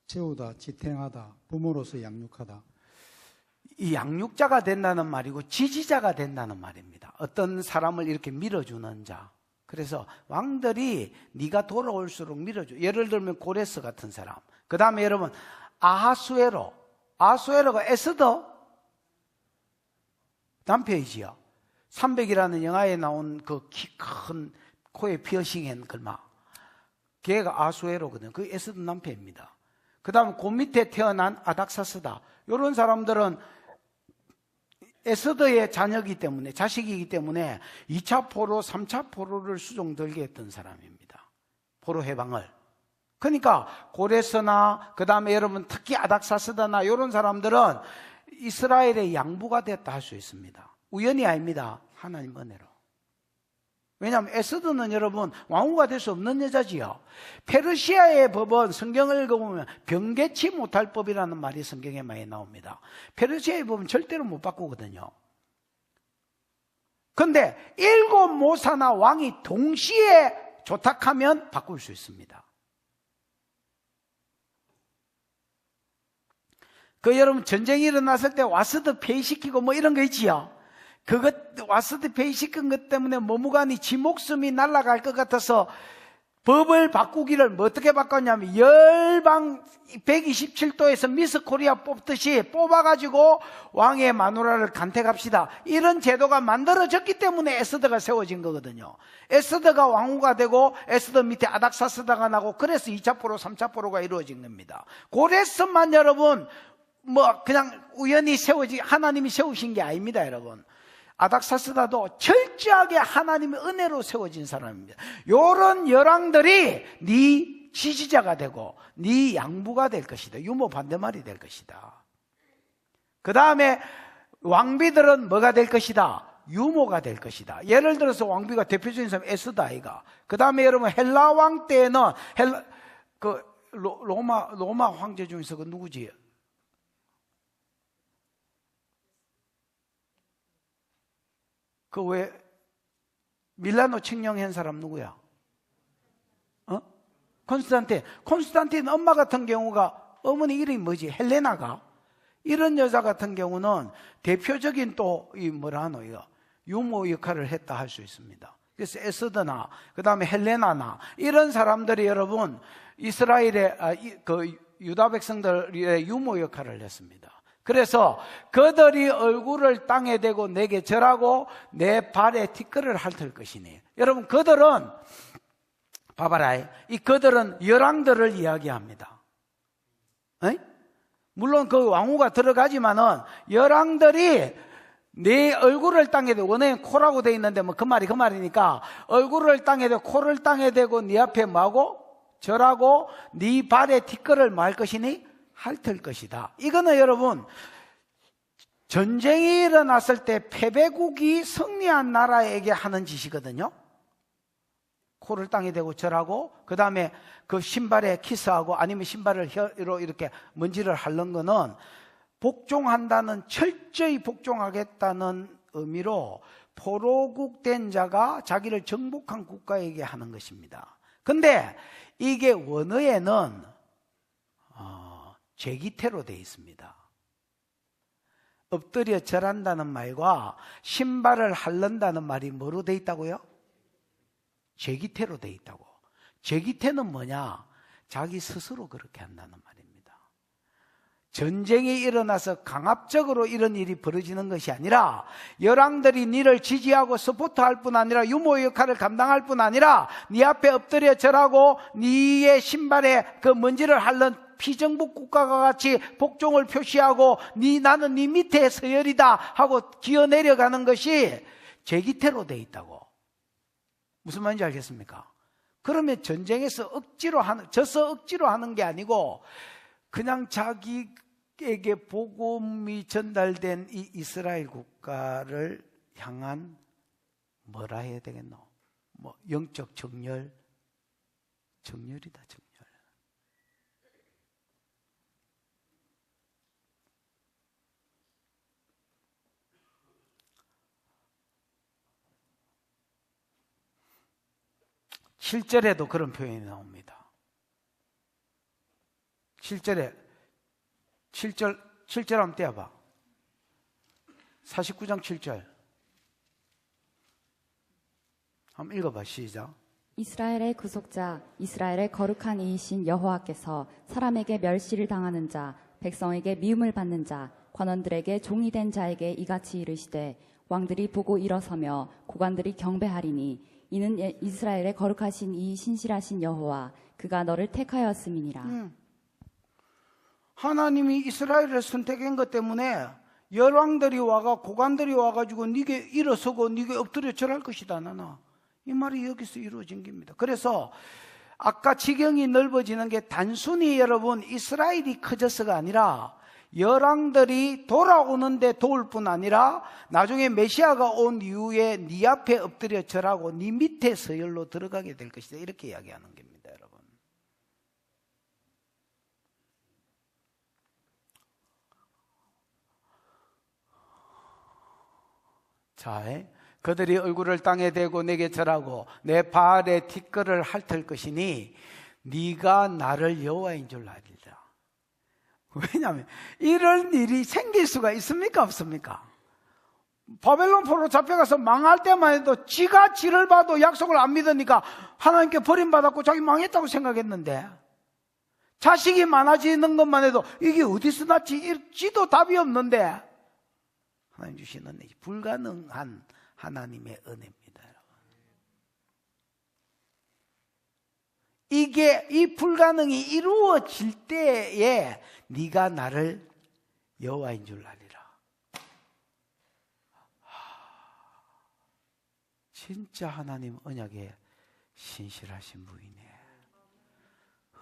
채우다, 지탱하다, 부모로서 양육하다. 이 양육자가 된다는 말이고 지지자가 된다는 말입니다. 어떤 사람을 이렇게 밀어주는 자. 그래서 왕들이 네가 돌아올수록 밀어줘. 예를 들면 고레스 같은 사람. 그 다음에 여러분 아하수에로가 에스더 남편이지요. 300이라는 영화에 나온 그 키 큰 코에 피어싱한 글마, 걔가 아수에로거든요. 그 에스더 남편입니다. 그 다음 그 밑에 태어난 아닥사스다. 이런 사람들은 에스더의 자녀이기 때문에, 자식이기 때문에 2차 포로, 3차 포로를 수종 들게 했던 사람입니다. 포로 해방을. 그러니까 고레스나 그 다음에 여러분 특히 아닥사스다나 이런 사람들은 이스라엘의 양부가 됐다 할 수 있습니다. 우연이 아닙니다. 하나님 은혜로. 왜냐하면 에스더는 여러분 왕후가 될 수 없는 여자지요. 페르시아의 법은 성경을 읽어보면 변개치 못할 법이라는 말이 성경에 많이 나옵니다. 페르시아의 법은 절대로 못 바꾸거든요. 그런데 7 모사나 왕이 동시에 조탁하면 바꿀 수 있습니다. 여러분 전쟁이 일어났을 때 와스드 폐위시키고 이런 거 있지요. 와스드 폐위시킨 것 때문에 머무간이 지 목숨이 날아갈 것 같아서 법을 바꾸기를 어떻게 바꿨냐면 열방 127도에서 미스 코리아 뽑듯이 뽑아가지고 왕의 마누라를 간택합시다. 이런 제도가 만들어졌기 때문에 에스더가 세워진 거거든요. 에스더가 왕후가 되고 에스더 밑에 아닥사스다가 나고 그래서 2차 포로 3차 포로가 이루어진 겁니다. 그래서만 여러분 그냥 우연히 하나님이 세우신 게 아닙니다, 여러분. 아닥사스다도 철저하게 하나님의 은혜로 세워진 사람입니다. 요런 열왕들이 네 지지자가 되고 네 양부가 될 것이다. 유모 반대말이 될 것이다. 그 다음에 왕비들은 뭐가 될 것이다? 유모가 될 것이다. 예를 들어서 왕비가 대표적인 사람 에스더 아이가. 그 다음에 여러분 헬라 왕 때는 로마 황제 중에서 그 누구지? 그 왜 밀라노 칙령한 사람 누구야? 콘스탄틴 엄마 같은 경우가 어머니 이름이 뭐지? 헬레나가? 이런 여자 같은 경우는 대표적인 또 유모 역할을 했다 할 수 있습니다. 그래서 에스더나 그 다음에 헬레나나 이런 사람들이 여러분 이스라엘의 유다 백성들의 유모 역할을 했습니다. 그래서 그들이 얼굴을 땅에 대고 내게 절하고 내 발에 티끌을 핥을 것이니. 여러분 그들은 봐봐라, 이 그들은 열왕들을 이야기합니다. 에이? 물론 그 왕후가 들어가지만은 열왕들이 내 얼굴을 땅에 대고, 원어엔 코라고 돼 있는데 그 말이니까 얼굴을 땅에 대고 코를 땅에 대고 네 앞에 뭐하고 절하고 네 발에 티끌을 말 것이니 핥을 것이다. 이거는 여러분 전쟁이 일어났을 때 패배국이 승리한 나라에게 하는 짓이거든요. 코를 땅에 대고 절하고 그 다음에 그 신발에 키스하고 아니면 신발을 혀로 이렇게 먼지를 핥는 거는 복종한다는, 철저히 복종하겠다는 의미로 포로국 된 자가 자기를 정복한 국가에게 하는 것입니다. 근데 이게 원어에는 제기태로 되어 있습니다. 엎드려 절한다는 말과 신발을 핥는다는 말이 뭐로 되어 있다고요? 제기태로 되어 있다고. 제기태는 뭐냐? 자기 스스로 그렇게 한다는 말입니다. 전쟁이 일어나서 강압적으로 이런 일이 벌어지는 것이 아니라 열왕들이 니를 지지하고 서포트할 뿐 아니라 유모 역할을 감당할 뿐 아니라 네 앞에 엎드려 절하고 네의 신발에 그 먼지를 핥는 피정복 국가가 같이 복종을 표시하고 나는 네 밑에 서열이다 하고 기어 내려가는 것이 제기태로 돼 있다고. 무슨 말인지 알겠습니까? 그러면 전쟁에서 져서 억지로 하는 게 아니고 그냥 자기에게 복음이 전달된 이 이스라엘 국가를 향한 뭐라 해야 되겠노? 영적 정렬이다, 정렬. 7절에도 그런 표현이 나옵니다. 7절 한번 떼어봐. 49장 7절 한번 읽어봐. 시작. 이스라엘의 구속자, 이스라엘의 거룩한 이이신 여호와께서 사람에게 멸시를 당하는 자, 백성에게 미움을 받는 자, 관원들에게 종이 된 자에게 이같이 이르시되 왕들이 보고 일어서며 고관들이 경배하리니 이는 이스라엘의 거룩하신 이 신실하신 여호와 그가 너를 택하였음이니라. 하나님이 이스라엘을 선택한 것 때문에 열왕들이 와가 고관들이 와가지고 네게 일어서고 네게 엎드려 절할 것이다. 나나 이 말이 여기서 이루어진 겁니다. 그래서 아까 지경이 넓어지는 게 단순히 여러분 이스라엘이 커져서가 아니라 열왕들이 돌아오는데 도울 뿐 아니라 나중에 메시아가 온 이후에 네 앞에 엎드려 절하고 네 밑에 서열로 들어가게 될 것이다. 이렇게 이야기하는 겁니다, 여러분. 자, 그들이 얼굴을 땅에 대고 내게 절하고 내 발에 티끌을 핥을 것이니 네가 나를 여호와인 줄 알리라. 왜냐하면 이런 일이 생길 수가 있습니까, 없습니까? 바벨론 포로 잡혀가서 망할 때만 해도 지가 지를 봐도 약속을 안 믿으니까 하나님께 버림받았고 자기 망했다고 생각했는데, 자식이 많아지는 것만 해도 이게 어디서 났지? 지도 답이 없는데 하나님 주시는 불가능한 하나님의 은혜입니다. 여러분. 이 불가능이 이루어질 때에 네가 나를 여호와인 줄 알리라. 진짜 하나님 언약에 신실하신 분이네.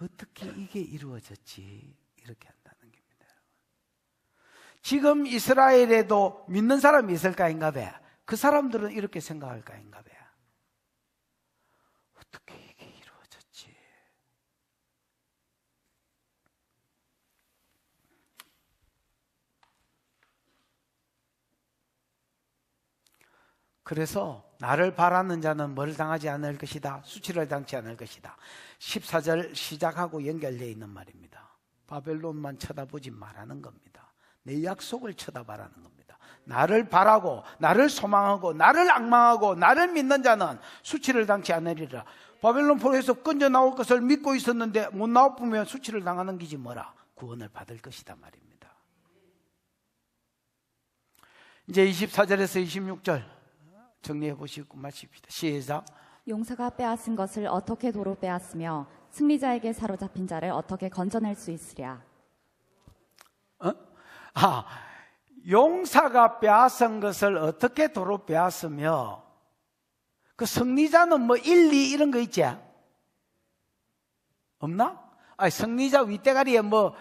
어떻게 이게 이루어졌지? 이렇게 한다는 겁니다. 지금 이스라엘에도 믿는 사람이 있을까인가 봐. 그 사람들은 이렇게 생각할까인가 봐. 어떻게 이게 이루어졌지? 그래서 나를 바라는 자는 뭘 당하지 않을 것이다. 수치를 당치 않을 것이다. 14절 시작하고 연결되어 있는 말입니다. 바벨론만 쳐다보지 말라는 겁니다. 내 약속을 쳐다봐라는 겁니다. 나를 바라고 나를 소망하고 나를 앙망하고 나를 믿는 자는 수치를 당치 않으리라. 바벨론 포로에서 건져 나올 것을 믿고 있었는데 못 나오면 수치를 당하는 기지 뭐라. 구원을 받을 것이다 말입니다. 이제 24절에서 26절 정리해 보시고 마칩시다. 시작. 용사가 빼앗은 것을 어떻게 도로 빼앗으며 승리자에게 사로잡힌 자를 어떻게 건져낼 수 있으랴. 용사가 빼앗은 것을 어떻게 도로 빼앗으며, 그 승리자는 뭐 1, 2 이런 거 있지? 없나? 승리자 윗대가리에 뭐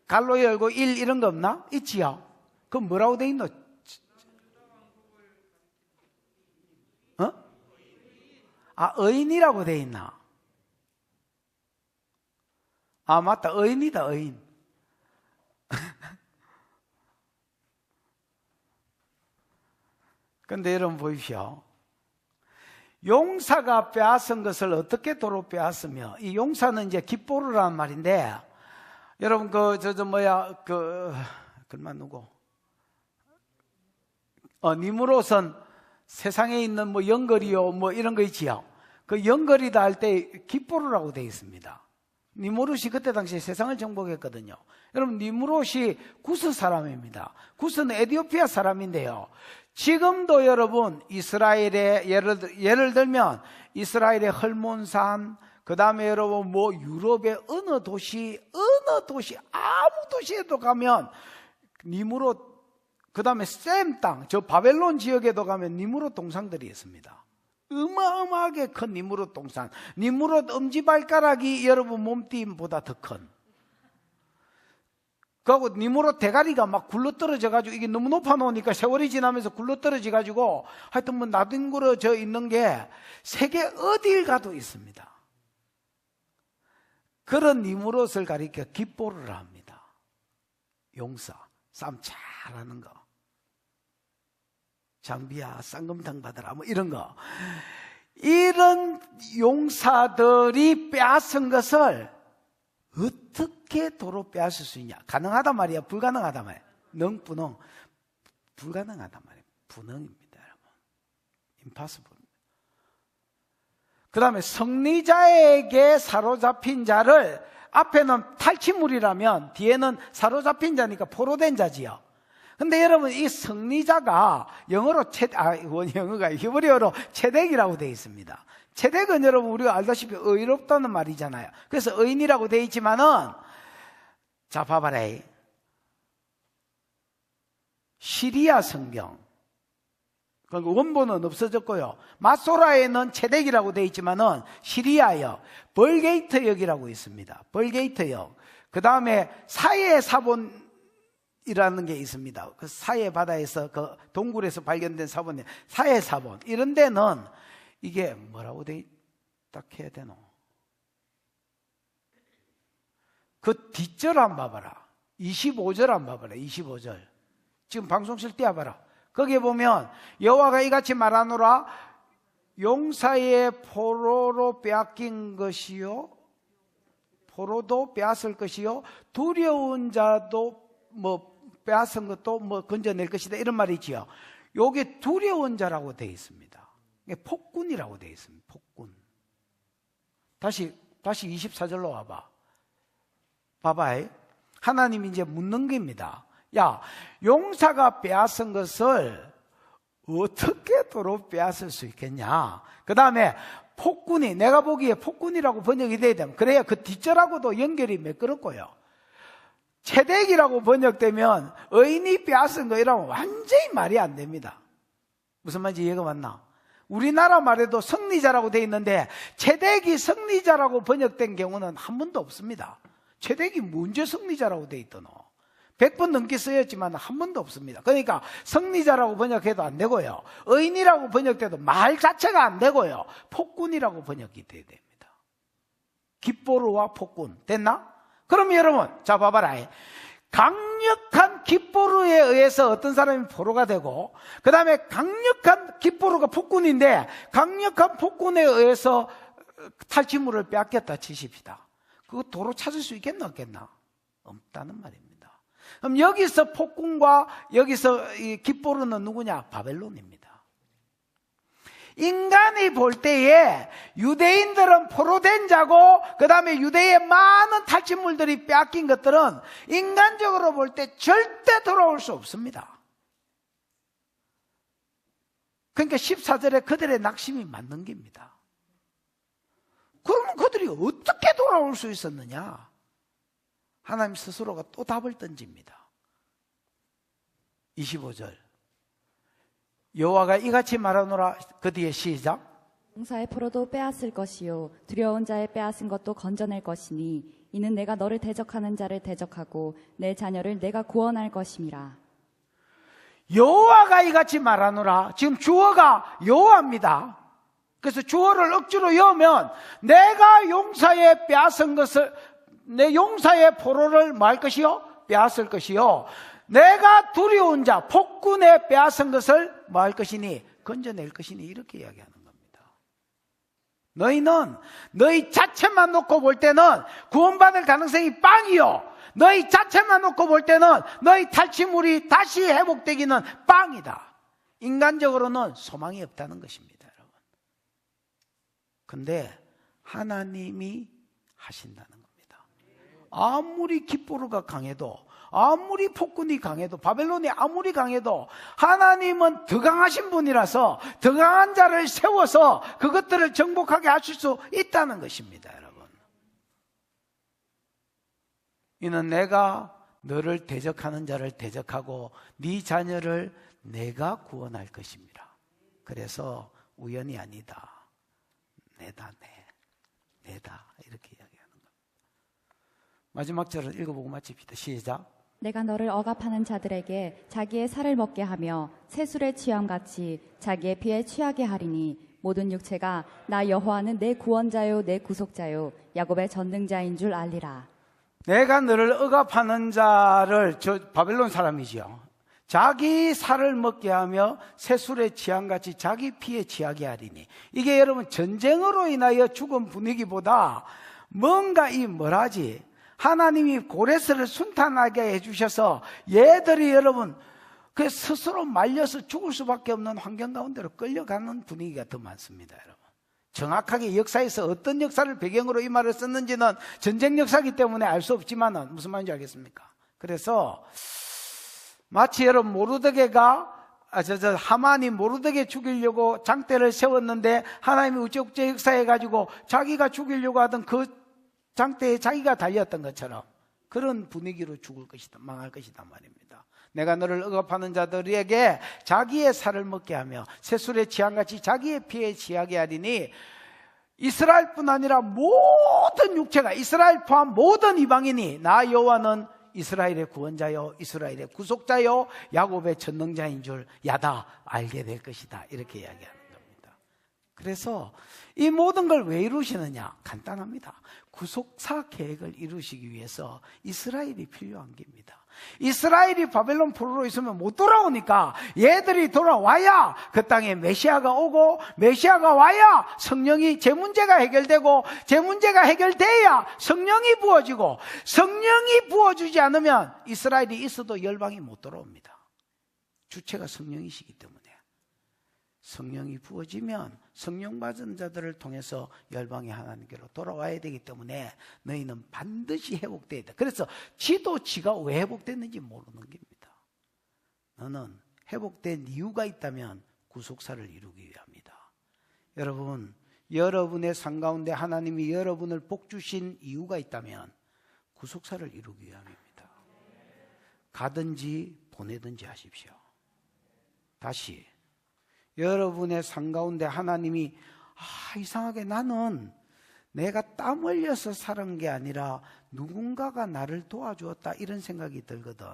갈로 열고 1 이런 거 없나? 있지요. 그럼 뭐라고 돼 있노? 의인이라고 돼 있나? 맞다. 의인이다, 의인. 근데 여러분 보십시오. 용사가 빼앗은 것을 어떻게 도로 빼앗으며, 이 용사는 이제 깃보르라는 말인데, 여러분 그만 누구? 니무롯은 세상에 있는 뭐 연거리요 뭐 이런 거 있지요. 그 연거리다 할 때 깃보르라고 되어 있습니다. 니무롯이 그때 당시에 세상을 정복했거든요. 여러분 니무롯이 구스 사람입니다. 구스는 에티오피아 사람인데요. 지금도 여러분 이스라엘의 예를 들면 이스라엘의 헐몬산, 그 다음에 여러분 뭐 유럽의 어느 도시 아무 도시에도 가면 니무롯, 그 다음에 셈 땅, 저 바벨론 지역에도 가면 니무롯 동상들이 있습니다. 어마어마하게 큰 니무롯 동상. 니무롯 엄지발가락이 여러분 몸뚱이보다 더 큰. 그리고 니무롯 대가리가 막 굴러떨어져가지고, 이게 너무 높아 놓으니까 세월이 지나면서 굴러떨어져가지고 하여튼 뭐 나뒹굴어져 있는 게 세계 어딜 가도 있습니다. 그런 니무롯을 가리켜 깃보르라 합니다. 용사, 싸움 잘하는 거. 장비야 쌍금탕 받아라 뭐 이런 거. 이런 용사들이 빼앗은 것을 어떻게 도로 빼앗을 수 있냐? 가능하단 말이야? 불가능하단 말이야? 능분능. 불가능하단 말이야. 분능입니다, 여러분. impossible. 그 다음에 승리자에게 사로잡힌 자를, 앞에는 탈취물이라면 뒤에는 사로잡힌 자니까 포로된 자지요. 근데 여러분 이 승리자가 영어로 영어가 히브리어로 체덱이라고 되어 있습니다. 체덱은 여러분 우리가 알다시피 의롭다는 말이잖아요. 그래서 의인이라고 되어 있지만은, 자 봐봐라. 시리아 성경, 그러니까 원본은 없어졌고요. 마소라에는 체덱이라고 되어 있지만은 시리아역, 벌게이트역이라고 있습니다. 벌게이트역. 그 다음에 사해사본 이라는 게 있습니다. 그 사해 바다에서 그 동굴에서 발견된 사본이 사해사본. 이런 데는 이게 뭐라고 딱 해야 되노? 그 뒷절 한번 봐봐라. 25절 한번 봐봐라. 25절. 지금 방송실 띄워봐라. 거기에 보면 여호와가 이같이 말하노라. 용사의 포로로 빼앗긴 것이요, 포로도 빼앗을 것이요, 두려운 자도 뭐 빼앗은 것도 뭐 건져낼 것이다, 이런 말이 있지요. 요게 두려운 자라고 되어 있습니다. 이게 폭군이라고 되어 있습니다. 폭군. 다시 24절로 와봐. 봐봐. 하나님이 이제 묻는 겁니다. 야, 용사가 빼앗은 것을 어떻게 도로 빼앗을 수 있겠냐? 그 다음에 폭군이, 내가 보기에 폭군이라고 번역이 돼야 되면, 그래야 그 뒷절하고도 연결이 매끄럽고요. 채댁이라고 번역되면 의인이 빼앗은 거 이러면 완전히 말이 안 됩니다. 무슨 말인지 이해가 맞나? 우리나라 말에도 승리자라고 되어 있는데 채댁이 승리자라고 번역된 경우는 한 번도 없습니다. 채댁이 문제 승리자라고 되어 있더노. 100번 넘게 쓰였지만 한 번도 없습니다. 그러니까 승리자라고 번역해도 안 되고요. 의인이라고 번역돼도 말 자체가 안 되고요. 폭군이라고 번역이 돼야 됩니다. 깃보루와 폭군. 됐나? 그럼 여러분, 자 봐봐라. 강력한 깃보루에 의해서 어떤 사람이 포로가 되고, 그 다음에 강력한 깃보루가 폭군인데 강력한 폭군에 의해서 탈취물을 빼앗겼다 치십시다. 그거 도로 찾을 수 있겠나 없겠나? 없다는 말입니다. 그럼 여기서 폭군과 여기서 이 깃보루는 누구냐? 바벨론입니다. 인간이 볼 때에 유대인들은 포로된 자고 그 다음에 유대의 많은 탈취물들이 빼앗긴 것들은 인간적으로 볼 때 절대 돌아올 수 없습니다. 그러니까 14절에 그들의 낙심이 맞는 겁니다. 그러면 그들이 어떻게 돌아올 수 있었느냐? 하나님 스스로가 또 답을 던집니다. 25절. 여호와가 이같이 말하노라. 그 뒤에 시작. 용사의 포로도 빼앗을 것이요 두려운 자의 빼앗은 것도 건져낼 것이니 이는 내가 너를 대적하는 자를 대적하고 내 자녀를 내가 구원할 것임이라. 여호와가 이같이 말하노라. 지금 주어가 여호와입니다. 그래서 주어를 억지로 여으면 내가 용사의 빼앗은 것을, 내 용사의 포로를 뭐 할 것이요? 빼앗을 것이요. 내가 두려운 자, 폭군에 빼앗은 것을 뭐 할 것이니? 건져낼 것이니. 이렇게 이야기하는 겁니다. 너희는 너희 자체만 놓고 볼 때는 구원받을 가능성이 빵이요. 너희 자체만 놓고 볼 때는 너희 탈취물이 다시 회복되기는 빵이다. 인간적으로는 소망이 없다는 것입니다, 여러분. 근데 하나님이 하신다는 겁니다. 아무리 깃보루가 강해도, 아무리 폭군이 강해도, 바벨론이 아무리 강해도 하나님은 더 강하신 분이라서 더 강한 자를 세워서 그것들을 정복하게 하실 수 있다는 것입니다, 여러분. 이는 내가 너를 대적하는 자를 대적하고 네 자녀를 내가 구원할 것입니다. 그래서 우연이 아니다. 내다. 이렇게 이야기하는 겁니다. 마지막 절을 읽어보고 마칩시다. 시작. 내가 너를 억압하는 자들에게 자기의 살을 먹게 하며 새술의 취함같이 자기의 피에 취하게 하리니 모든 육체가 나 여호와는 내 구원자요 내 구속자요 야곱의 전능자인 줄 알리라. 내가 너를 억압하는 자를, 저 바벨론 사람이지요, 자기 살을 먹게 하며 새술의 취함같이 자기 피에 취하게 하리니. 이게 여러분 전쟁으로 인하여 죽은 분위기보다 뭔가 뭐라지, 하나님이 고레스를 순탄하게 해주셔서 얘들이 여러분 그 스스로 말려서 죽을 수밖에 없는 환경 가운데로 끌려가는 분위기가 더 많습니다, 여러분. 정확하게 역사에서 어떤 역사를 배경으로 이 말을 썼는지는 전쟁 역사이기 때문에 알 수 없지만은 무슨 말인지 알겠습니까? 그래서 마치 여러분 모르드게가 하만이 모르드게 죽이려고 장대를 세웠는데 하나님이 우체국제 역사해가지고 자기가 죽이려고 하던 그 장대에 자기가 달렸던 것처럼 그런 분위기로 죽을 것이다, 망할 것이다 말입니다. 내가 너를 억압하는 자들에게 자기의 살을 먹게 하며 새술의 취함같이 자기의 피에 취하게 하리니 이스라엘뿐 아니라 모든 육체가, 이스라엘 포함 모든 이방인이 나 여호와는 이스라엘의 구원자요 이스라엘의 구속자요 야곱의 전능자인 줄 야다 알게 될 것이다. 이렇게 이야기하는 겁니다. 그래서 이 모든 걸 왜 이루시느냐? 간단합니다. 구속사 계획을 이루시기 위해서 이스라엘이 필요한 겁니다. 이스라엘이 바벨론 포로로 있으면 못 돌아오니까 얘들이 돌아와야 그 땅에 메시아가 오고, 메시아가 와야 성령이 제 문제가 해결되고, 제 문제가 해결돼야 성령이 부어지고, 성령이 부어주지 않으면 이스라엘이 있어도 열방이 못 돌아옵니다. 주체가 성령이시기 때문에 성령이 부어지면 성령 받은 자들을 통해서 열방의 하나님께로 돌아와야 되기 때문에 너희는 반드시 회복돼야 돼. 그래서 지도 지가 왜 회복됐는지 모르는 겁니다. 너는 회복된 이유가 있다면 구속사를 이루기 위함이다. 여러분, 여러분의 삶 가운데 하나님이 여러분을 복 주신 이유가 있다면 구속사를 이루기 위함입니다. 가든지 보내든지 하십시오. 다시 여러분의 삶 가운데 하나님이 이상하게 나는 내가 땀 흘려서 살은 게 아니라 누군가가 나를 도와주었다 이런 생각이 들거든.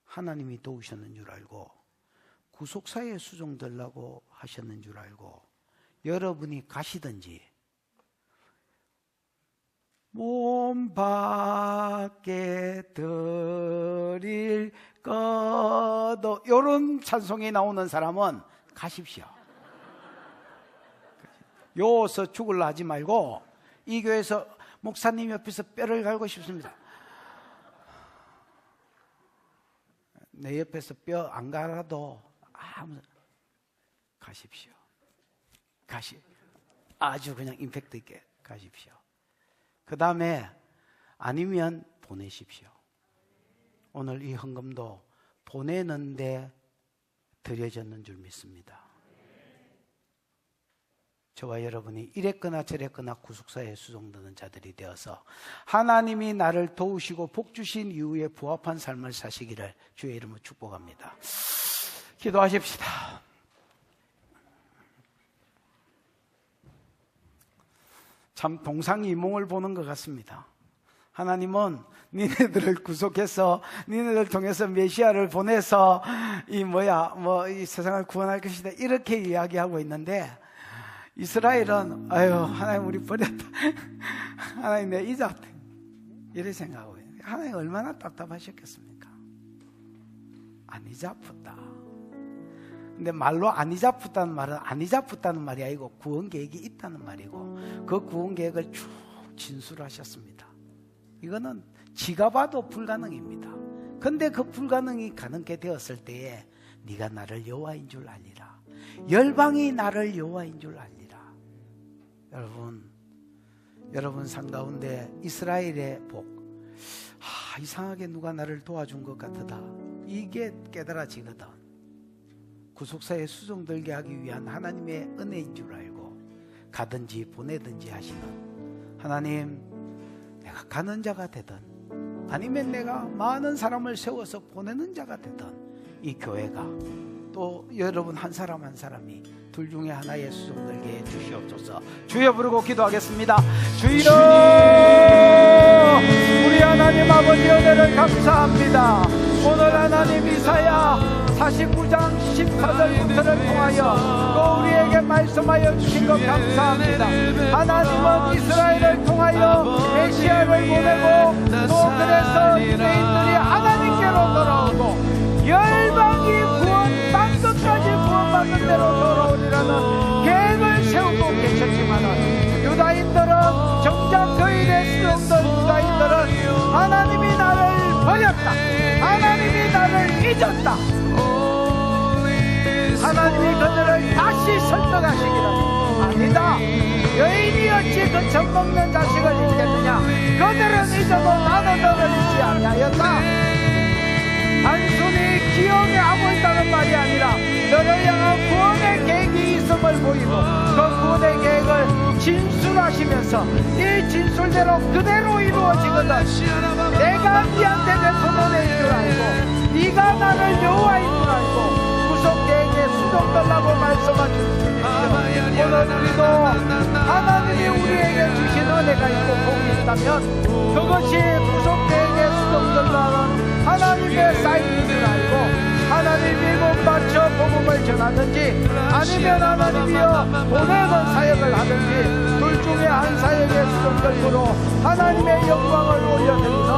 하나님이 도우셨는 줄 알고 구속사에 수종되려고 하셨는 줄 알고 여러분이 가시든지 몸 밖에 드릴 것도 이런 찬송이 나오는 사람은 가십시오. 요서 죽을라 하지 말고 이 교회에서 목사님 옆에서 뼈를 갈고 싶습니다. 내 옆에서 뼈 안 갈아도 가십시오. 아주 그냥 임팩트 있게 가십시오. 그 다음에 아니면 보내십시오. 오늘 이 헌금도 보내는데 드려졌는 줄 믿습니다. 저와 여러분이 이랬거나 저랬거나 구속사에 수종되는 자들이 되어서 하나님이 나를 도우시고 복 주신 이후에 부합한 삶을 사시기를 주의 이름으로 축복합니다. 기도하십시다. 참 동상이몽을 보는 것 같습니다. 하나님은 니네들을 구속해서 니네들 통해서 메시아를 보내서 이 세상을 구원할 것이다 이렇게 이야기하고 있는데 이스라엘은 하나님 우리 버렸다. 하나님 내 잊었다. 이렇게 생각하고 있는 거예요. 하나님 얼마나 답답하셨겠습니까? 안 잊었다. 근데 말로 안 잊었다는 말은 안 잊었다는 말이 아니고 구원 계획이 있다는 말이고 그 구원 계획을 쭉 진술하셨습니다. 이거는 지가 봐도 불가능입니다. 근데 그 불가능이 가능케 되었을 때에 네가 나를 여호와인 줄 알리라. 열방이 나를 여호와인 줄 알리라. 여러분 삶 가운데 이스라엘의 복, 이상하게 누가 나를 도와준 것 같다. 이게 깨달아지거든. 구속사에 수종들게 하기 위한 하나님의 은혜인 줄 알고 가든지 보내든지 하시는 하나님, 내가 가는 자가 되든 아니면 내가 많은 사람을 세워서 보내는 자가 되든 이 교회가 또 여러분 한 사람 한 사람이 둘 중에 하나에 수종들게 해 주시옵소서. 주여 부르고 기도하겠습니다. 주여, 우리 하나님 아버지 은혜를 감사합니다. 오늘 하나님 이사야 49장 14절부터를 통하여 또 우리에게 말씀하여 주신 것 감사합니다. 하나님은 이스라엘을 통하여 메시아를 보내고 또 그래서 유대인들이 하나님께로 돌아오고 열방이 구원 끝까지 구원받는 대로 돌아오리라는 계획을 세우고 계셨지만은 유다인들은 정작 그 일에 수용된 유다인들은 하나님이 나를 버렸다, 하나님이 나를 잊었다, 하나님이 그들을 다시 설득하시기를 아니다, 여인이 어찌 그 젖 먹는 자식을 잊겠느냐, 그들은 잊어도 나는 너를 잊지 아니하였다. 단순히 기억에 하고 있다는 말이 아니라 너를 향한 구원의 계획이 있음을 보이고 그 구원의 계획을 진술하시면서 이 진술대로 그대로 이루어지거든 내가 네한테 베풀어낸 줄 알고 네가 나를 여호와인 줄 알고 구속 계획에 수종되라고 말씀하신 주님이시여, 오늘 우리도 하나님이 우리에게 주신 은혜가 있고 복이 있다면 그것이 구속 계획에 수종되라는 하나님의 사인인 줄 알고 하나님이 못 바쳐 복음을 전하든지 아니면 하나님이여 보내는 사역을 하든지 둘 중에 한 사역의 수종들므로 하나님의 영광을 올려드리는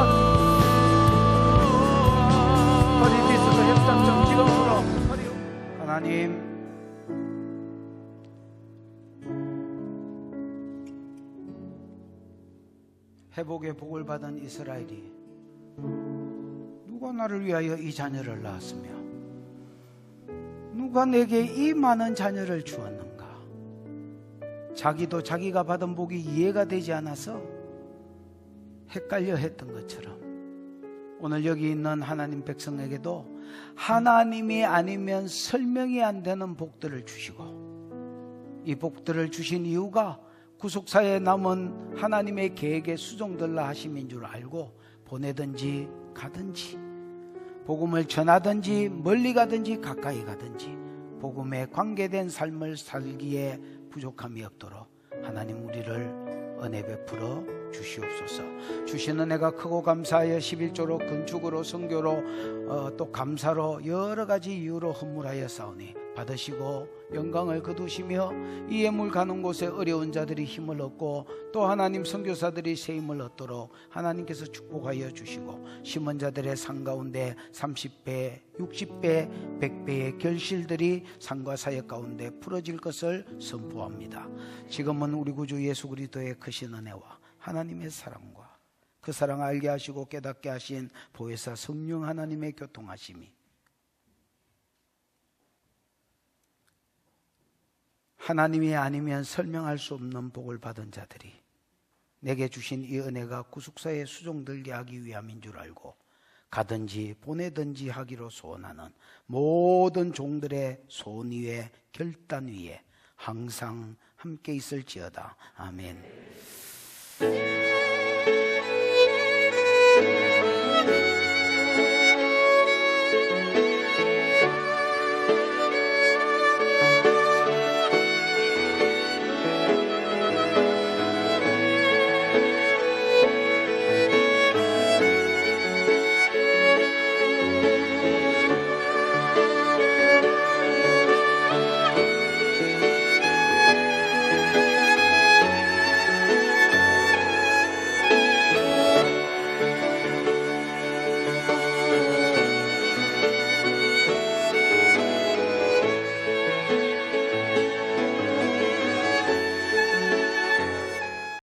허리비스도 협작점 지금으로 하나님, 회복의 복을 받은 이스라엘이 누가 나를 위하여 이 자녀를 낳았으며 누가 내게 이 많은 자녀를 주었는가? 자기도 자기가 받은 복이 이해가 되지 않아서 헷갈려 했던 것처럼 오늘 여기 있는 하나님 백성에게도 하나님이 아니면 설명이 안 되는 복들을 주시고, 이 복들을 주신 이유가 구속사에 남은 하나님의 계획의 수종들라 하심인 줄 알고 보내든지 가든지, 복음을 전하든지 멀리 가든지 가까이 가든지 복음에 관계된 삶을 살기에 부족함이 없도록 하나님 우리를 은혜 베풀어 주시옵소서. 주신 은혜가 크고 감사하여 11조로 건축으로 선교로 또 감사로 여러 가지 이유로 헌물하여 싸우니 받으시고 영광을 거두시며 이 예물 가는 곳에 어려운 자들이 힘을 얻고 또 하나님 선교사들이 새 힘을 얻도록 하나님께서 축복하여 주시고, 심은 자들의 상 가운데 30배, 60배, 100배의 결실들이 상과 사역 가운데 풀어질 것을 선포합니다. 지금은 우리 구주 예수 그리스도의 크신 은혜와 하나님의 사랑과 그 사랑 알게 하시고 깨닫게 하신 보혜사 성령 하나님의 교통하심이 하나님이 아니면 설명할 수 없는 복을 받은 자들이 내게 주신 이 은혜가 구속사의 수종들게 하기 위함인 줄 알고 가든지 보내든지 하기로 소원하는 모든 종들의 소원 위에 결단 위에 항상 함께 있을지어다. 아멘.